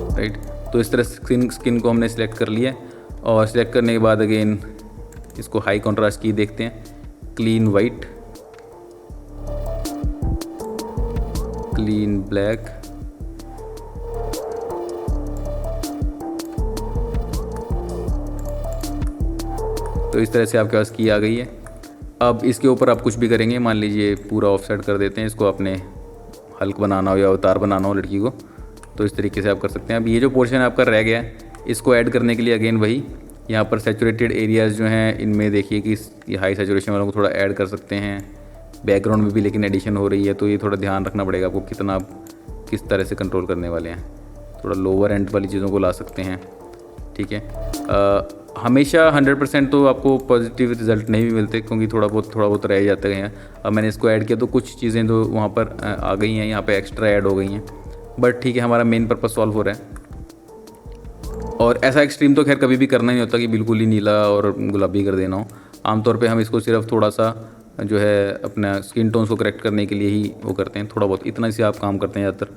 राइट। तो इस तरह स्किन को हमने सिलेक्ट कर लिया और सिलेक्ट करने के बाद अगेन इसको हाई कॉन्ट्रास्ट की देखते हैं, क्लीन वाइट, क्लीन ब्लैक, तो इस तरह से आपके पास की आ गई है। अब इसके ऊपर आप कुछ भी करेंगे, मान लीजिए पूरा ऑफसेट कर देते हैं, इसको आपने हल्क बनाना हो या अवतार बनाना हो लड़की को तो इस तरीके से आप कर सकते हैं। अब ये जो पोर्शन आपका रह गया है इसको ऐड करने के लिए अगेन वही यहाँ पर सैचुरेटेड एरियाज़ जो हैं इनमें देखिए कि ये हाई सैचुरेशन वालों को थोड़ा ऐड कर सकते हैं। बैकग्राउंड में भी लेकिन एडिशन हो रही है तो ये थोड़ा ध्यान रखना पड़ेगा आपको कितना आप किस तरह से कंट्रोल करने वाले हैं। थोड़ा लोअर एंड वाली चीज़ों को ला सकते हैं, ठीक है। हमेशा 100% तो आपको पॉजिटिव रिजल्ट नहीं भी मिलते क्योंकि थोड़ा बहुत रह जाते हैं। अब मैंने इसको ऐड किया तो कुछ चीज़ें तो वहाँ पर आ गई हैं, यहाँ पे एक्स्ट्रा ऐड हो गई हैं, बट ठीक है हमारा मेन पर्पस सॉल्व हो रहा है। और ऐसा एक्सट्रीम तो खैर कभी भी करना नहीं होता कि बिल्कुल ही नीला और गुलाबी कर देना हो। आमतौर पे हम इसको सिर्फ थोड़ा सा जो है अपना स्किन टोन्स को करेक्ट करने के लिए ही वो करते हैं, थोड़ा बहुत इतना से आप काम करते हैं ज़्यादातर,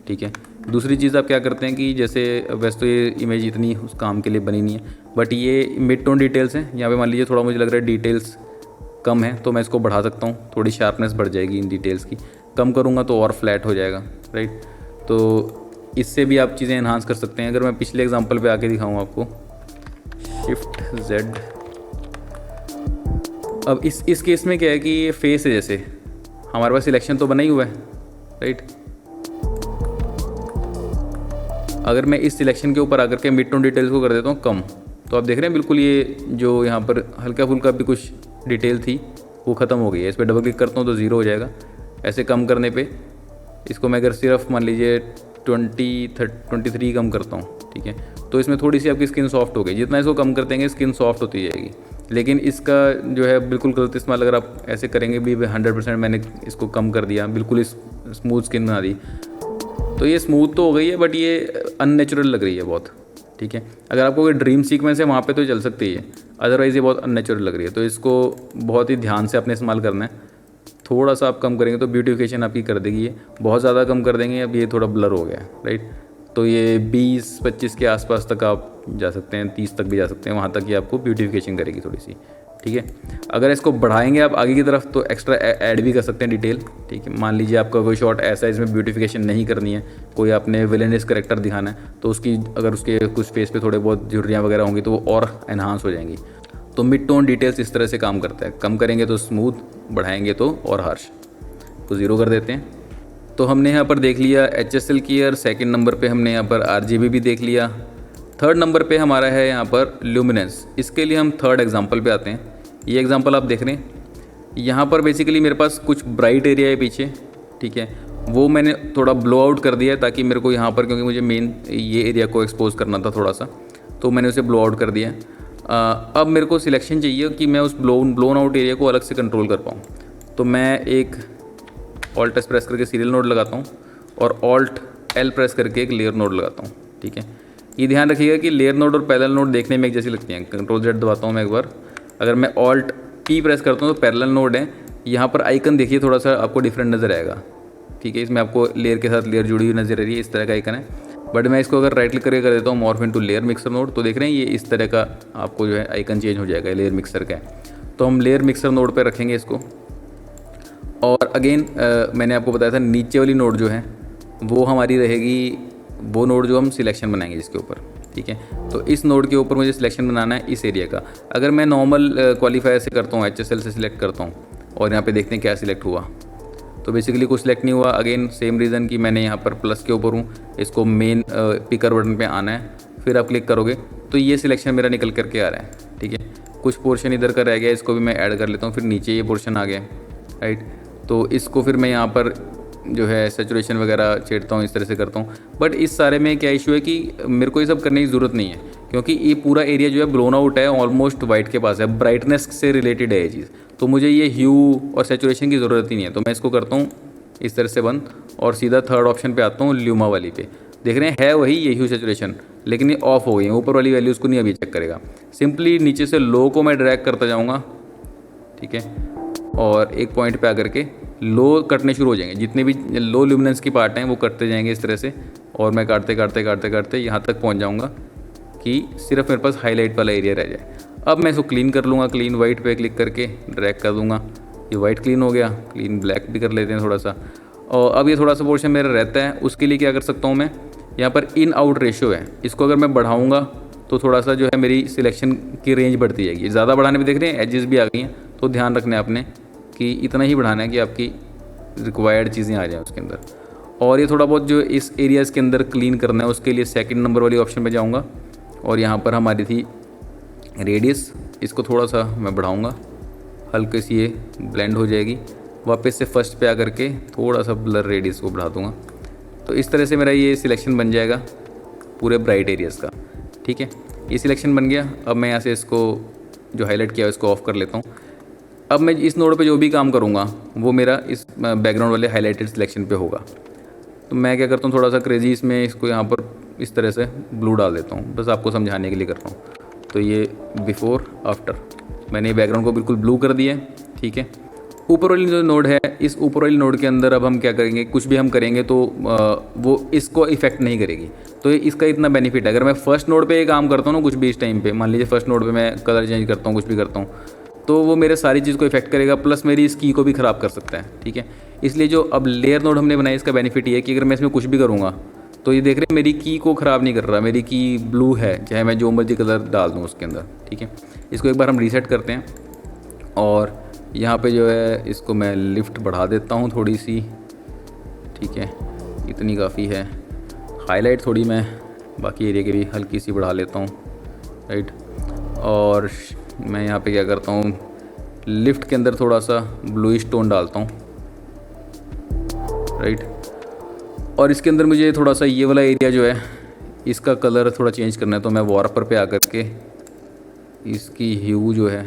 ठीक है। दूसरी चीज़ आप क्या करते हैं कि जैसे वैसे तो ये इमेज इतनी उस काम के लिए बनी नहीं है, बट ये मिड टोन डिटेल्स हैं, यहाँ पे मान लीजिए थोड़ा मुझे लग रहा है डिटेल्स कम है तो मैं इसको बढ़ा सकता हूँ, थोड़ी शार्पनेस बढ़ जाएगी इन डिटेल्स की। कम करूँगा तो और फ्लैट हो जाएगा, राइट। तो इससे भी आप चीज़ें इन्हांस कर सकते हैं। अगर मैं पिछले एग्जांपल पे आके दिखाऊँ आपको, शिफ्ट Z। अब इस केस में क्या है कि ये फेस है, जैसे हमारे पास सिलेक्शन तो बना ही हुआ है, राइट। अगर मैं इस सिलेक्शन के ऊपर आकर के मिड टोन डिटेल्स को कर देता हूँ कम, तो आप देख रहे हैं बिल्कुल ये जो यहाँ पर हल्का फुल्का भी कुछ डिटेल थी वो ख़त्म हो गई है। इस पर डबल क्लिक करता हूँ तो 0 हो जाएगा। ऐसे कम करने पे इसको मैं अगर सिर्फ मान लीजिए 23 कम करता हूँ, ठीक है, तो इसमें थोड़ी सी आपकी स्किन सॉफ्ट हो गई। जितना इसको कम करते हैं स्किन सॉफ्ट होती जाएगी। लेकिन इसका जो है बिल्कुल गलत इस्तेमाल अगर आप ऐसे करेंगे भी 100% मैंने इसको कम कर दिया, बिल्कुल स्मूथ स्किन बना दी, तो ये स्मूथ तो हो गई है बट ये अननेचुरल लग रही है बहुत, ठीक है। अगर आपको कोई ड्रीम सीक्वेंस है वहाँ पे तो चल सकती है, अदरवाइज़ ये बहुत अननेचुरल लग रही है। तो इसको बहुत ही ध्यान से अपने इस्तेमाल करना है। थोड़ा सा आप कम करेंगे तो ब्यूटिफिकेशन आपकी कर देगी ये, बहुत ज़्यादा कम कर देंगे अब ये थोड़ा ब्लर हो गया है, राइट। तो ये 20-25 के आसपास तक आप जा सकते हैं, 30 तक भी जा सकते हैं, वहाँ तक ये आपको ब्यूटिफिकेशन करेगी थोड़ी सी, ठीक है। अगर इसको बढ़ाएंगे आप आगे की तरफ तो एक्स्ट्रा ऐड भी कर सकते हैं डिटेल, ठीक है। मान लीजिए आपका कोई शॉट ऐसा है इसमें ब्यूटिफिकेशन नहीं करनी है, कोई आपने विलेनियस करेक्टर दिखाना है, तो उसकी अगर उसके कुछ फेस पे थोड़े बहुत झुर्रियाँ वगैरह होंगी तो वो और एनहांस हो जाएंगी। तो मिड टोन डिटेल्स इस तरह से काम करता है, कम करेंगे तो स्मूथ, बढ़ाएंगे तो और हार्श। तो 0 कर देते हैं। तो हमने यहाँ पर देख लिया HSL क्लियर, सेकंड नंबर पे हमने यहाँ पर RGB भी देख लिया, थर्ड नंबर पे हमारा है यहाँ पर ल्यूमिनेंस। इसके लिए हम थर्ड एग्जांपल पे आते हैं। ये एग्जांपल आप देख रहे हैं, यहाँ पर बेसिकली मेरे पास कुछ ब्राइट एरिया है पीछे, ठीक है, वो मैंने थोड़ा ब्लो आउट कर दिया है ताकि मेरे को यहाँ पर, क्योंकि मुझे मेन ये एरिया को एक्सपोज करना था थोड़ा सा, तो मैंने उसे ब्लो आउट कर दिया है। अब मेरे को सिलेक्शन चाहिए कि मैं उस ब्लोन आउट एरिया को अलग से कंट्रोल कर पाऊँ। तो मैं एक ऑल्ट एस प्रेस करके सीरियल नोड लगाता हूँ और ऑल्ट एल प्रेस करके एक लेयर नोड लगाता हूँ, ठीक है। ये ध्यान रखिएगा कि लेयर नोड और पैरेलल नोड देखने में एक जैसी लगती हैं। कंट्रोल जेड दबाता हूँ मैं एक बार, अगर मैं ऑल्ट पी प्रेस करता हूँ तो पैरेलल नोड है, यहाँ पर आइकन देखिए थोड़ा सा आपको डिफरेंट नज़र आएगा, ठीक है। इसमें आपको लेयर के साथ लेयर जुड़ी हुई नज़र आ रही है, इस तरह का आइकन है। बट मैं इसको अगर राइट क्लिक करके कर देता हूँ morph into layer mixer node, तो देख रहे हैं ये इस तरह का आपको जो है आइकन चेंज हो जाएगा, लेयर मिक्सर का है। तो हम लेयर मिक्सर नोड पर रखेंगे इसको। और अगेन मैंने आपको बताया था नीचे वाली नोड जो है वो हमारी रहेगी वो नोड जो हम सिलेक्शन बनाएंगे जिसके ऊपर, ठीक है। तो इस नोड के ऊपर मुझे सिलेक्शन बनाना है इस एरिया का। अगर मैं नॉर्मल क्वालिफायर से करता हूँ, HSL से सिलेक्ट करता हूँ और यहाँ पे देखते हैं क्या सिलेक्ट हुआ, तो बेसिकली कुछ सिलेक्ट नहीं हुआ। अगेन सेम रीज़न कि मैंने यहाँ पर प्लस के ऊपर हूँ, इसको मेन पिकर बटन पे आना है, फिर आप क्लिक करोगे तो ये सिलेक्शन मेरा निकल करके आ रहा है, ठीक है। कुछ पोर्शन इधर का रह गया, इसको भी मैं ऐड कर लेता हूँ, फिर नीचे ये पोर्शन आ गया, राइट। तो इसको फिर मैं यहाँ पर जो है सेचुरेशन वगैरह छेड़ता हूँ, इस तरह से करता हूँ। बट इस सारे में क्या इशू है कि मेरे को ये सब करने की ज़रूरत नहीं है, क्योंकि ये पूरा एरिया जो है ब्लोन आउट है, ऑलमोस्ट वाइट के पास है, ब्राइटनेस से रिलेटेड है ये चीज़। तो मुझे ये ह्यू और सेचुरेशन की ज़रूरत ही नहीं है। तो मैं इसको करता हूँ इस तरह से बंद और सीधा थर्ड ऑप्शन पे आता हूँ, ल्यूमा वाली पे। देख रहे हैं है वही ये ह्यू सेचुरेशन, लेकिन ये ऑफ हो गई है, ऊपर वाली वैल्यूज़ को नहीं अभी चेक करेगा। सिंपली नीचे से लो को मैं ड्रैग करता जाऊँगा, ठीक है, और एक पॉइंट पे आकर के लो कटने शुरू हो जाएंगे, जितने भी लो ल्यूमिनेंस की पार्ट हैं वो कटते जाएंगे इस तरह से। और मैं काटते काटते काटते काटते यहाँ तक पहुँच जाऊँगा कि सिर्फ मेरे पास हाईलाइट वाला एरिया रह जाए। अब मैं इसको क्लीन कर लूँगा, क्लीन वाइट पे क्लिक करके ड्रैग कर दूँगा, ये वाइट क्लीन हो गया। क्लीन ब्लैक भी कर लेते हैं थोड़ा सा। और अब ये थोड़ा सा पोर्शन मेरा रहता है, उसके लिए क्या कर सकता हूँ मैं, यहाँ पर इन आउट रेशियो है, इसको अगर मैं बढ़ाऊँगा तो थोड़ा सा जो है मेरी सिलेक्शन की रेंज बढ़ती जाएगी। ज़्यादा बढ़ाने में देख रहे हैं एजेस भी आ गई हैं, तो ध्यान रखना है आपने कि इतना ही बढ़ाना है कि आपकी रिक्वायर्ड चीज़ें आ जाएँ उसके अंदर। और ये थोड़ा बहुत जो इस एरियाज़ के अंदर क्लीन करना है उसके लिए सेकंड नंबर वाली ऑप्शन पे जाऊँगा और यहाँ पर हमारी थी रेडियस, इसको थोड़ा सा मैं बढ़ाऊँगा, हल्के सी ये ब्लेंड हो जाएगी। वापस से फर्स्ट पे आकर के थोड़ा सा ब्लर रेडियस को बढ़ा दूँगा। तो इस तरह से मेरा ये सिलेक्शन बन जाएगा पूरे ब्राइट एरियाज़ का, ठीक है। ये सिलेक्शन बन गया। अब मैं यहाँ से इसको जो हाईलाइट किया है इसको ऑफ कर लेता हूँ। अब मैं इस नोड पे जो भी काम करूँगा वो मेरा इस बैकग्राउंड वाले हाईलाइटेड सिलेक्शन पे होगा। तो मैं क्या करता हूँ, थोड़ा सा क्रेजी इसमें इसको यहाँ पर इस तरह से ब्लू डाल देता हूँ, बस आपको समझाने के लिए कर रहा हूँ। तो ये बिफोर आफ्टर मैंने बैकग्राउंड को बिल्कुल ब्लू कर दिया है, ठीक है। ऊपर वाली जो नोड है, इस ऊपर वाली नोड के अंदर अब हम क्या करेंगे, कुछ भी हम करेंगे तो वो इसको इफेक्ट नहीं करेगी। तो इसका इतना बेनिफिट है, अगर मैं फर्स्ट नोड पे ये काम करता हूँ ना, कुछ भी इस टाइम पे मान लीजिए फर्स्ट नोड पे मैं कलर चेंज करता हूँ, कुछ भी करता हूँ, तो वो मेरे सारी चीज़ को इफेक्ट करेगा, प्लस मेरी इस की को भी ख़राब कर सकता है, ठीक है। इसलिए जो अब लेयर नोड हमने बनाया इसका बेनिफिट ये है कि अगर मैं इसमें कुछ भी करूँगा तो ये देख रहे हैं मेरी की को ख़राब नहीं कर रहा, मेरी की ब्लू है, चाहे मैं जो मर्जी कलर डाल दूँ उसके अंदर, ठीक है। इसको एक बार हम रीसेट करते हैं और यहाँ पे जो है इसको मैं लिफ्ट बढ़ा देता हूँ थोड़ी सी, ठीक है, इतनी काफ़ी है। हाईलाइट थोड़ी मैं बाकी एरिया की भी हल्की सी बढ़ा लेता हूँ, राइट। और मैं यहाँ पे क्या करता हूँ, लिफ्ट के अंदर थोड़ा सा ब्लूइश टोन डालता हूँ, राइट। और इसके अंदर मुझे थोड़ा सा ये वाला एरिया जो है इसका कलर थोड़ा चेंज करना है, तो मैं वार्पर पे आकर के इसकी ह्यू जो है,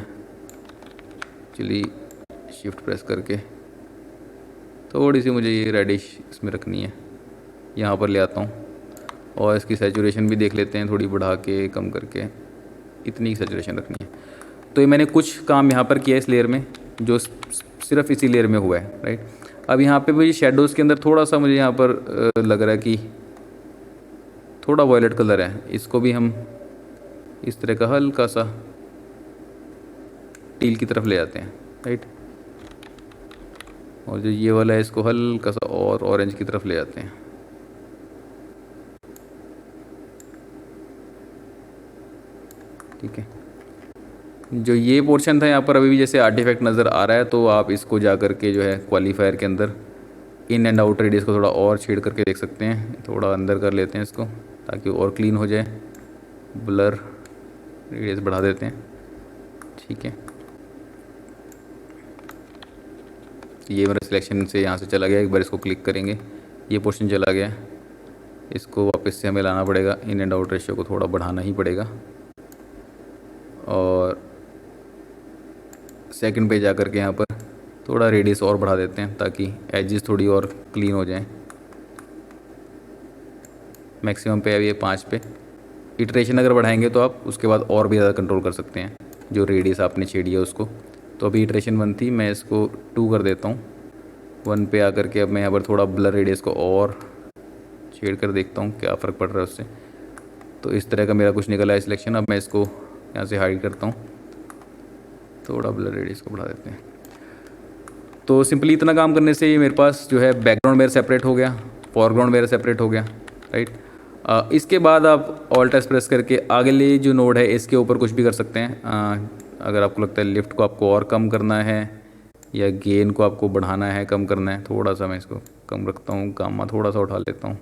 चलिए शिफ्ट प्रेस करके थोड़ी सी मुझे ये रेडिश इसमें रखनी है, यहाँ पर ले आता हूँ। और इसकी सैचुरेशन भी देख लेते हैं, थोड़ी बढ़ा के कम करके, इतनी सेचुरेशन रखनी है। तो ये मैंने कुछ काम यहाँ पर किया इस लेयर में जो सिर्फ इसी लेयर में हुआ है, राइट। अब यहाँ पे मुझे शेडोज़ के अंदर थोड़ा सा मुझे यहाँ पर लग रहा है कि थोड़ा वॉयलेट कलर है, इसको भी हम इस तरह का हल्का सा टील की तरफ ले जाते हैं, राइट। और जो ये वाला है इसको हल्का सा और ऑरेंज की तरफ ले जाते हैं। ठीक है, जो ये पोर्शन था यहाँ पर अभी भी जैसे आर्टिफैक्ट नज़र आ रहा है, तो आप इसको जा कर के जो है क्वालिफायर के अंदर इन एंड आउट रेडियस को थोड़ा और छेड़ करके देख सकते हैं। थोड़ा अंदर कर लेते हैं इसको ताकि और क्लीन हो जाए। ब्लर रेडियस बढ़ा देते हैं। ठीक है, ये मेरा सिलेक्शन से यहाँ से चला गया। एक बार इसको क्लिक करेंगे, ये पोर्शन चला गया। इसको वापस से हमें लाना पड़ेगा, इन एंड आउट रेशियो को थोड़ा बढ़ाना ही पड़ेगा। और सेकंड पे जा कर के यहाँ पर थोड़ा रेडियस और बढ़ा देते हैं ताकि एजेस थोड़ी और क्लीन हो जाएं। मैक्सिमम पे अभी ये 5 पे। इटरेशन अगर बढ़ाएंगे तो आप उसके बाद और भी ज़्यादा कंट्रोल कर सकते हैं जो रेडियस आपने छेड़ी है उसको। तो अभी इटरेशन 1 थी, मैं इसको 2 कर देता हूँ। 1 पे आकर के अब मैं यहाँ पर थोड़ा ब्लर रेडियस को और छेड़ कर देखता हूँ क्या फ़र्क पड़ रहा है उससे। तो इस तरह का मेरा कुछ निकला है सिलेक्शन। अब मैं इसको यहाँ से हाइड करता हूँ, थोड़ा ब्लर रेडियस को बढ़ा देते हैं। तो सिंपली इतना काम करने से मेरे पास जो है बैकग्राउंड मेरा सेपरेट हो गया, फॉरग्राउंड मेरा सेपरेट हो गया, राइट। इसके बाद आप ऑल्ट एस प्रेस करके अगले जो नोड है इसके ऊपर कुछ भी कर सकते हैं। अगर आपको लगता है लिफ्ट को आपको और कम करना है या गेन को आपको बढ़ाना है, कम करना है, थोड़ा सा मैं इसको कम रखता हूँ, गामा थोड़ा सा उठा लेता हूँ,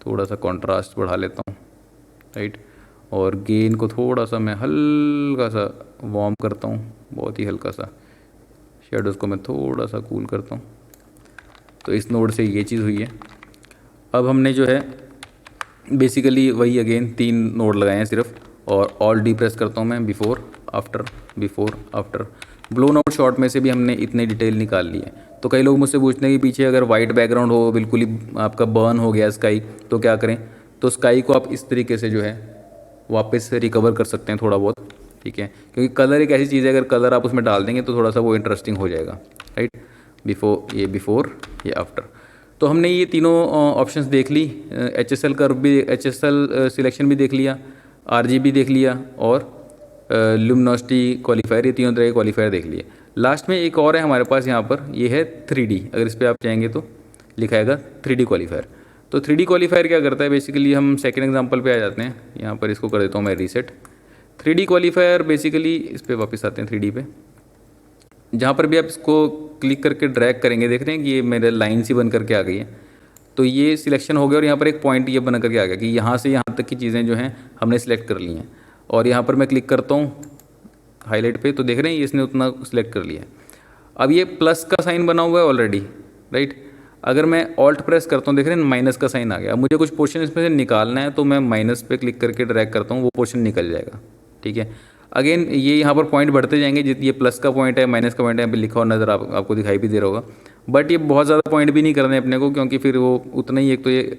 थोड़ा सा कॉन्ट्रास्ट बढ़ा लेता हूँ, राइट। और गेन को थोड़ा सा मैं हल्का सा वार्म करता हूँ, बहुत ही हल्का सा। शेडोज़ को मैं थोड़ा सा कूल करता हूँ। तो इस नोड से ये चीज़ हुई है। अब हमने जो है बेसिकली वही अगेन 3 नोड लगाए हैं सिर्फ, और ऑल डी प्रेस करता हूँ मैं, before after. Blown out shot में से भी हमने इतने डिटेल निकाल ली है। तो कई लोग मुझसे पूछते हैं कि पीछे अगर वाइट बैकग्राउंड हो, बिल्कुल ही आपका बर्न हो गया स्काई, तो क्या करें। तो स्काई को आप इस तरीके से जो है वापस से रिकवर कर सकते हैं थोड़ा बहुत, ठीक है। क्योंकि कलर एक ऐसी चीज़ है, अगर कलर आप उसमें डाल देंगे तो थोड़ा सा वो इंटरेस्टिंग हो जाएगा, राइट। बिफोर ये आफ्टर। तो हमने ये तीनों ऑप्शंस देख ली। HSL कर्व भी, HSL सिलेक्शन भी देख लिया, RGB देख लिया, और लुमिनोसिटी क्वालिफायर, ये तीनों तरह के क्वालिफायर देख लिए। लास्ट में एक और है हमारे पास यहाँ पर, ये है 3D। अगर इस पर आप चाहेंगे तो लिखाएगा 3D क्वालिफायर। तो 3D क्वालिफायर क्या करता है, बेसिकली हम सेकेंड एग्जाम्पल पे आ जाते हैं। यहाँ पर इसको कर देता हूँ मैं रीसेट। 3D क्वालिफायर बेसिकली, इस पर वापस आते हैं 3D पे। जहाँ पर भी आप इसको क्लिक करके ड्रैग करेंगे, देख रहे हैं कि ये मेरे लाइन सी बन करके आ गई है। तो ये सिलेक्शन हो गया और यहाँ पर एक पॉइंट ये बन करके आ गया कि यहाँ से यहाँ तक की चीज़ें जो हैं हमने सेलेक्ट कर ली हैं। और यहाँ पर मैं क्लिक करता हूँ हाईलाइट पे, तो देख रहे हैं इसने उतना सिलेक्ट कर लिया है। अब ये प्लस का साइन बना हुआ है ऑलरेडी, राइट। अगर मैं ऑल्ट प्रेस करता हूँ, देख रहे हैं माइनस का साइन आ गया। अब मुझे कुछ पोर्शन इसमें से निकालना है, तो मैं माइनस पे क्लिक करके ड्रैग करता हूँ, वो पोर्शन निकल जाएगा, ठीक है। अगेन ये यहाँ पर पॉइंट बढ़ते जाएंगे, ये प्लस का पॉइंट है, माइनस का पॉइंट है, यहाँ पे लिखा हुआ नज़र आपको दिखाई भी दे रहा होगा। बट ये बहुत ज़्यादा पॉइंट भी नहीं करने अपने को, क्योंकि फिर वो उतना ही, एक तो ये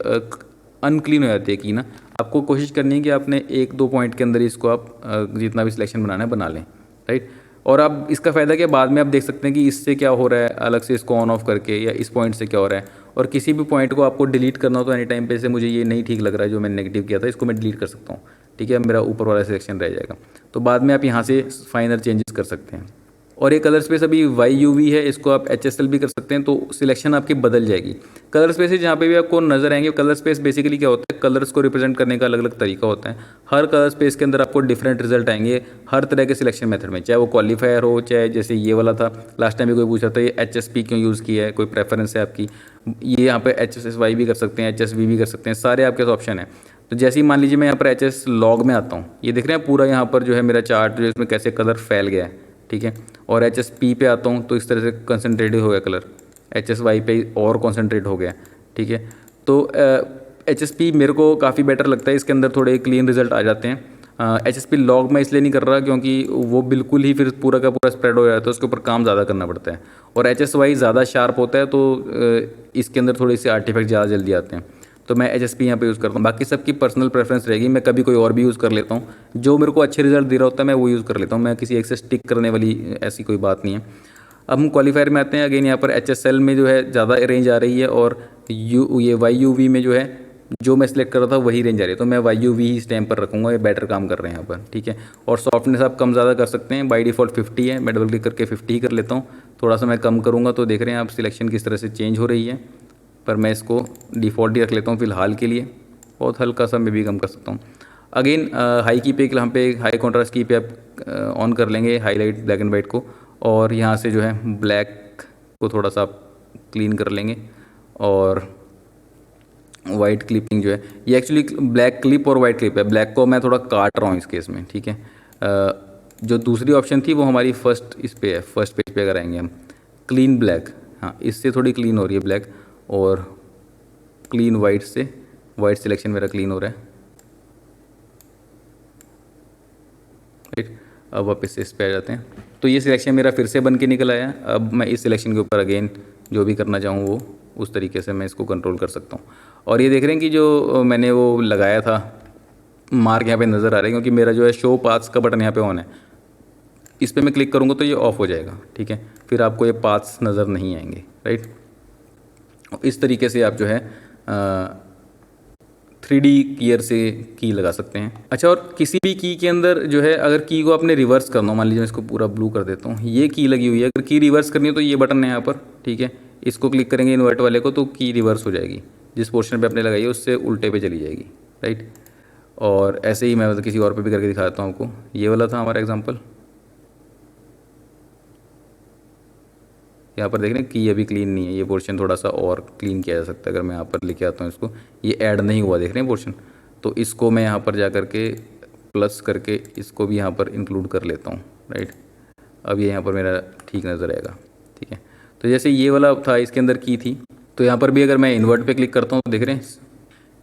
अनक्लीन हो जाती है कि ना। आपको कोशिश करनी है कि आपने 1-2 पॉइंट के अंदर इसको आप जितना भी सिलेक्शन बनाना है बना लें, राइट। और अब इसका फ़ायदा क्या, बाद में आप देख सकते हैं कि इससे क्या हो रहा है, अलग से इसको ऑन ऑफ करके, या इस पॉइंट से क्या हो रहा है। और किसी भी पॉइंट को आपको डिलीट करना हो तो एनी टाइम पे से मुझे ये नहीं ठीक लग रहा है जो मैंने नेगेटिव किया था, इसको मैं डिलीट कर सकता हूँ, ठीक है। मेरा ऊपर वाला सिलेक्शन रह जाएगा। तो बाद में आप यहाँ से फाइनल चेंजेस कर सकते हैं। और ये कलर स्पेस अभी YUV है, इसको आप HSL भी कर सकते हैं, तो सिलेक्शन आपकी बदल जाएगी। कलर स्पेसेस जहाँ पे भी आपको नजर आएंगे, कलर स्पेस बेसिकली क्या होता है, कलर्स को रिप्रेजेंट करने का अलग अलग तरीका होता है। हर कलर स्पेस के अंदर आपको डिफरेंट रिजल्ट आएंगे हर तरह के सिलेक्शन मेथड में, चाहे वो क्वालिफायर हो, चाहे जैसे ये वाला था लास्ट टाइम भी कोई पूछा था, ये HSP क्यों यूज़ किया है, कोई प्रेफरेंस है आपकी। ये यहाँ पर HSSY भी कर सकते हैं, HSV भी कर सकते हैं, सारे आपके पास ऑप्शन है। तो जैसे ही मान लीजिए मैं यहाँ पर HS लॉग में आता हूँ, ये देख रहे हैं पूरा यहाँ पर जो है मेरा चार्ट जो है इसमें कैसे कलर फैल गया है, ठीक है। और HSP पे आता हूँ तो इस तरह से कंसनट्रेटेड हो गया कलर, HSY पे और कॉन्सेंट्रेट हो गया, ठीक है। तो HSP मेरे को काफ़ी बेटर लगता है, इसके अंदर थोड़े क्लीन रिजल्ट आ जाते हैं। HSP लॉग मैं इसलिए नहीं कर रहा क्योंकि वो बिल्कुल ही फिर पूरा का पूरा स्प्रेड हो जाता है, उसके ऊपर काम ज़्यादा करना पड़ता है। और HSY ज़्यादा शार्प होता है, तो इसके अंदर थोड़े से आर्टिफैक्ट ज़्यादा जल्दी आते हैं। तो मैं HSP यहाँ पे यूज़ करता हूँ। बाकी सबकी पर्सनल प्रेफरेंस रहेगी, मैं कभी कोई और भी यूज़ कर लेता हूँ, जो मेरे को अच्छे रिजल्ट दे रहा होता है मैं वो यूज़ कर लेता हूँ। मैं किसी एक से स्टिक करने वाली ऐसी कोई बात नहीं है। अब हम क्वालिफायर में आते हैं। अगेन यहाँ पर HSL में जो है ज़्यादा रेंज आ रही है, और ये YUV में जो है जो मैं सिलेक्ट कर रहा था वही रेंज आ रही है, तो मैं YUV ही स्टैम्प पर रखूँगा, ये बेटर काम कर रहे हैं यहाँ पर, ठीक है। और सॉफ्टनेस आप कम ज़्यादा कर सकते हैं, बाय डिफ़ॉल्ट 50 है, मैं डबल क्लिक करके 50 ही कर लेता हूँ। थोड़ा सा मैं कम करूँगा तो देख रहे हैं आप सिलेक्शन किस तरह से चेंज हो रही है, पर मैं इसको डिफ़ॉल्ट ही रख लेता हूँ फ़िलहाल के लिए, बहुत हल्का सा मैं भी कम कर सकता हूँ। अगेन हाई की पे यहाँ पे हाई कॉन्ट्रास्ट की पे आप ऑन कर लेंगे हाईलाइट ब्लैक एंड वाइट को, और यहाँ से जो है ब्लैक को थोड़ा सा आप क्लीन कर लेंगे, और वाइट क्लिपिंग जो है ये एक्चुअली ब्लैक क्लिप और वाइट क्लिप है, ब्लैक को मैं थोड़ा काट रहा हूँ इस केस में, ठीक है। जो दूसरी ऑप्शन थी वो हमारी फर्स्ट इस पे है, फर्स्ट पेज पे अगर आएंगे हम, क्लीन ब्लैक, हाँ इससे थोड़ी क्लीन हो रही है ब्लैक, और क्लीन वाइट से, वाइट सिलेक्शन मेरा क्लीन हो रहा है, राइट। अब वापस से इस पे आ जाते हैं, तो ये सिलेक्शन मेरा फिर से बन के निकल आया। अब मैं इस सिलेक्शन के ऊपर अगेन जो भी करना चाहूँ वो उस तरीके से मैं इसको कंट्रोल कर सकता हूँ। और ये देख रहे हैं कि जो मैंने वो लगाया था मार्क यहाँ पे नज़र आ रहा है, क्योंकि मेरा जो है शो पाथ्स का बटन यहाँ पे ऑन है, इस पर मैं क्लिक करूँगा तो ये ऑफ हो जाएगा, ठीक है। फिर आपको ये पाथ्स नज़र नहीं आएंगे, राइट। इस तरीके से आप जो है 3D कीयर से की लगा सकते हैं। अच्छा, और किसी भी की के अंदर जो है अगर की को आपने रिवर्स करना हो, मान लीजिए मैं इसको पूरा ब्लू कर देता हूँ, ये की लगी हुई है, अगर की रिवर्स करनी हो तो ये बटन है यहाँ पर, ठीक है। इसको क्लिक करेंगे इन्वर्ट वाले को तो की रिवर्स हो जाएगी, जिस पोर्शन पे आपने लगाई है उससे उल्टे पे चली जाएगी, राइट। और ऐसे ही मैं किसी और पे भी करके दिखाता हूँ आपको। ये वाला था हमारा एग्जाम्पल, यहाँ पर देख रहे हैं कि अभी क्लीन नहीं है, ये पोर्शन थोड़ा सा और क्लीन किया जा सकता है। अगर मैं यहाँ पर लेके आता हूँ इसको, ये ऐड नहीं हुआ, देख रहे हैं पोर्शन, तो इसको मैं यहाँ पर जा करके प्लस करके इसको भी यहाँ पर इंक्लूड कर लेता हूँ, राइट। अब ये यहाँ पर मेरा ठीक नज़र आएगा, ठीक है। तो जैसे ये वाला था इसके अंदर की थी, तो यहाँ पर भी अगर मैं इन्वर्ट पे क्लिक करता हूँ तो देख रहे हैं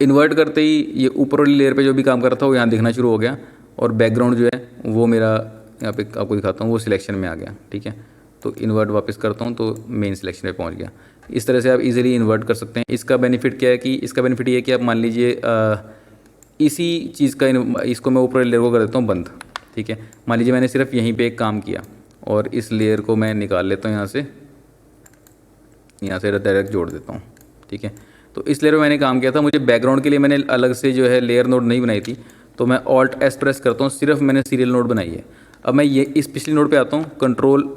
इन्वर्ट करते ही ये ऊपर वाली लेयर पे जो भी काम कर रहा था वो यहाँ दिखना शुरू हो गया, और बैकग्राउंड जो है वो मेरा यहाँ पे आपको दिखाता हूँ वो सिलेक्शन में आ गया, ठीक है। तो इन्वर्ट वापस करता हूँ तो मेन सिलेक्शन पे पहुँच गया। इस तरह से आप इजीली इन्वर्ट कर सकते हैं। इसका बेनिफिट क्या है कि इसका बेनिफिट ये है कि आप मान लीजिए इसी चीज़ का इसको मैं ऊपर लेयर को कर देता हूँ बंद, ठीक है। मान लीजिए मैंने सिर्फ यहीं पे एक काम किया और इस लेयर को मैं निकाल लेता हूँ यहाँ से डायरेक्ट जोड़ देता हूँ, ठीक है। तो इस लेयर में मैंने काम किया था, मुझे बैकग्राउंड के लिए मैंने अलग से जो है लेयर नोड नहीं बनाई थी, तो मैं ऑल्ट एस प्रेस करता हूँ, सिर्फ मैंने सीरियल नोड बनाई है। अब मैं ये इस पिछली नोड पे आता हूँ, कंट्रोल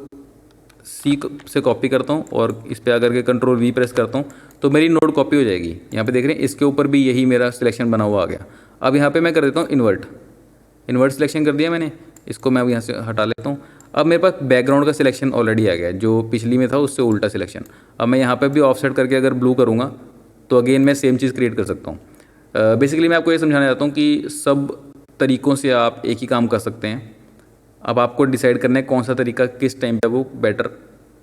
C से कॉपी करता हूँ और इस पर आकर के कंट्रोल V प्रेस करता हूँ तो मेरी नोड कॉपी हो जाएगी। यहाँ पे देख रहे हैं इसके ऊपर भी यही मेरा सिलेक्शन बना हुआ आ गया। अब यहाँ पे मैं कर देता हूँ इन्वर्ट सिलेक्शन कर दिया मैंने, इसको मैं अब यहाँ से हटा लेता हूँ। अब मेरे पास बैकग्राउंड का सिलेक्शन ऑलरेडी आ गया, जो पिछली में था उससे उल्टा सिलेक्शन। अब मैं यहाँ पे भी ऑफसेट करके अगर ब्लू करूँगा तो अगेन मैं सेम चीज़ क्रिएट कर सकता हूँ। बेसिकली मैं आपको ये समझाना चाहता हूँ कि सब तरीक़ों से आप एक ही काम कर सकते हैं। अब आपको डिसाइड करना है कौन सा तरीका किस टाइम पे वो बेटर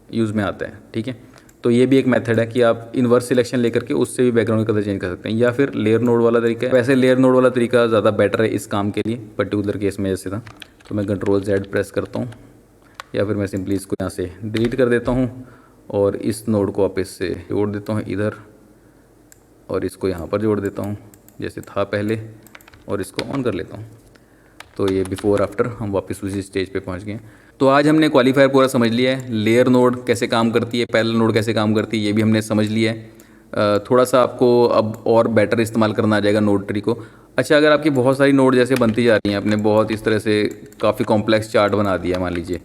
यूज़ में आता है, ठीक है। तो ये भी एक मेथड है कि आप इन्वर्स सिलेक्शन लेकर के उससे भी बैकग्राउंड का कलर चेंज कर सकते हैं, या फिर लेयर नोड वाला तरीका है। वैसे लेयर नोड वाला तरीका ज़्यादा बेटर है इस काम के लिए, पर्टिकुलर केस में जैसे था। तो मैं कंट्रोल Z प्रेस करता हूँ, या फिर मैं सिंपली इसको यहाँ से डिलीट कर देता हूँ और इस नोड को वापस से जोड़ देता हूँ इधर, और इसको यहाँ पर जोड़ देता हूँ जैसे था पहले, और इसको ऑन कर लेता हूँ। तो ये बिफोर आफ्टर हम वापस उसी स्टेज पे पहुँच गए। तो आज हमने क्वालिफायर पूरा समझ लिया है, लेयर नोड कैसे काम करती है, पैरेलल नोड कैसे काम करती है, ये भी हमने समझ लिया है। थोड़ा सा आपको अब और बेटर इस्तेमाल करना आ जाएगा नोड ट्री को। अच्छा, अगर आपकी बहुत सारी नोड जैसे बनती जा रही हैं, आपने बहुत इस तरह से काफ़ी कॉम्प्लेक्स चार्ट बना दिया मान लीजिए,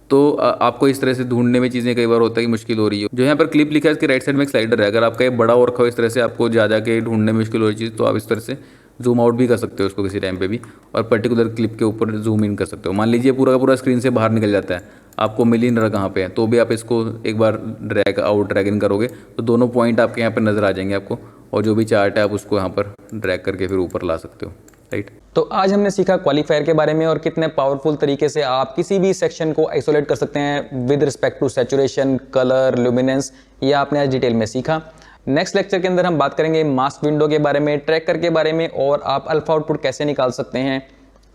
तो आपको इस तरह से ढूंढने में चीज़ें कई बार होता है कि मुश्किल हो रही है। जो यहाँ पर क्लिप लिखा है इसके राइट साइड में एक स्लाइडर है, अगर आपका ये बड़ा और रखा हो इस तरह से आपको जा के ढूंढने में मुश्किल हो रही चीज़, तो आप इस तरह से जूम आउट भी कर सकते हो उसको किसी टाइम पे भी, और पर्टिकुलर क्लिप के ऊपर जूम इन कर सकते हो। मान लीजिए पूरा का पूरा स्क्रीन से बाहर निकल जाता है, आपको मिल ही नहीं रहा कहाँ पे है, तो भी आप इसको एक बार ड्रैग आउट ड्रैग इन करोगे तो दोनों पॉइंट आपके यहाँ पर नज़र आ जाएंगे आपको, और जो भी चार्ट है आप उसको यहाँ पर ड्रैग करके फिर ऊपर ला सकते हो, राइट। तो आज हमने सीखा क्वालिफायर के बारे में और कितने पावरफुल तरीके से आप किसी भी सेक्शन को आइसोलेट कर सकते हैं with respect to saturation, colour, luminance. ये आपने आज डिटेल में सीखा। नेक्स्ट लेक्चर के अंदर हम बात करेंगे मास्क विंडो के बारे में, ट्रैकर के बारे में, और आप अल्फा आउटपुट कैसे निकाल सकते हैं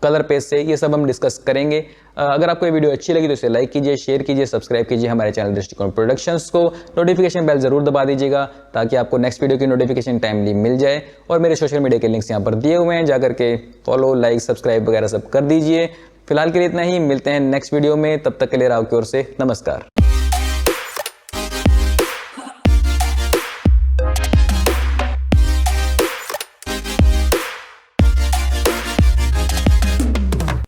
कलर पेज से, ये सब हम डिस्कस करेंगे। अगर आपको ये वीडियो अच्छी लगी तो इसे लाइक कीजिए, शेयर कीजिए, सब्सक्राइब कीजिए हमारे चैनल दृष्टिकोण प्रोडक्शंस को। नोटिफिकेशन बेल जरूर दबा दीजिएगा ताकि आपको नेक्स्ट वीडियो की नोटिफिकेशन टाइमली मिल जाए। और मेरे सोशल मीडिया के लिंक्स यहाँ पर दिए हुए हैं, जाकर के फॉलो, लाइक, सब्सक्राइब वगैरह सब कर दीजिए। फिलहाल के लिए इतना ही, मिलते हैं नेक्स्ट वीडियो में, तब तक के लिए राव की ओर से नमस्कार।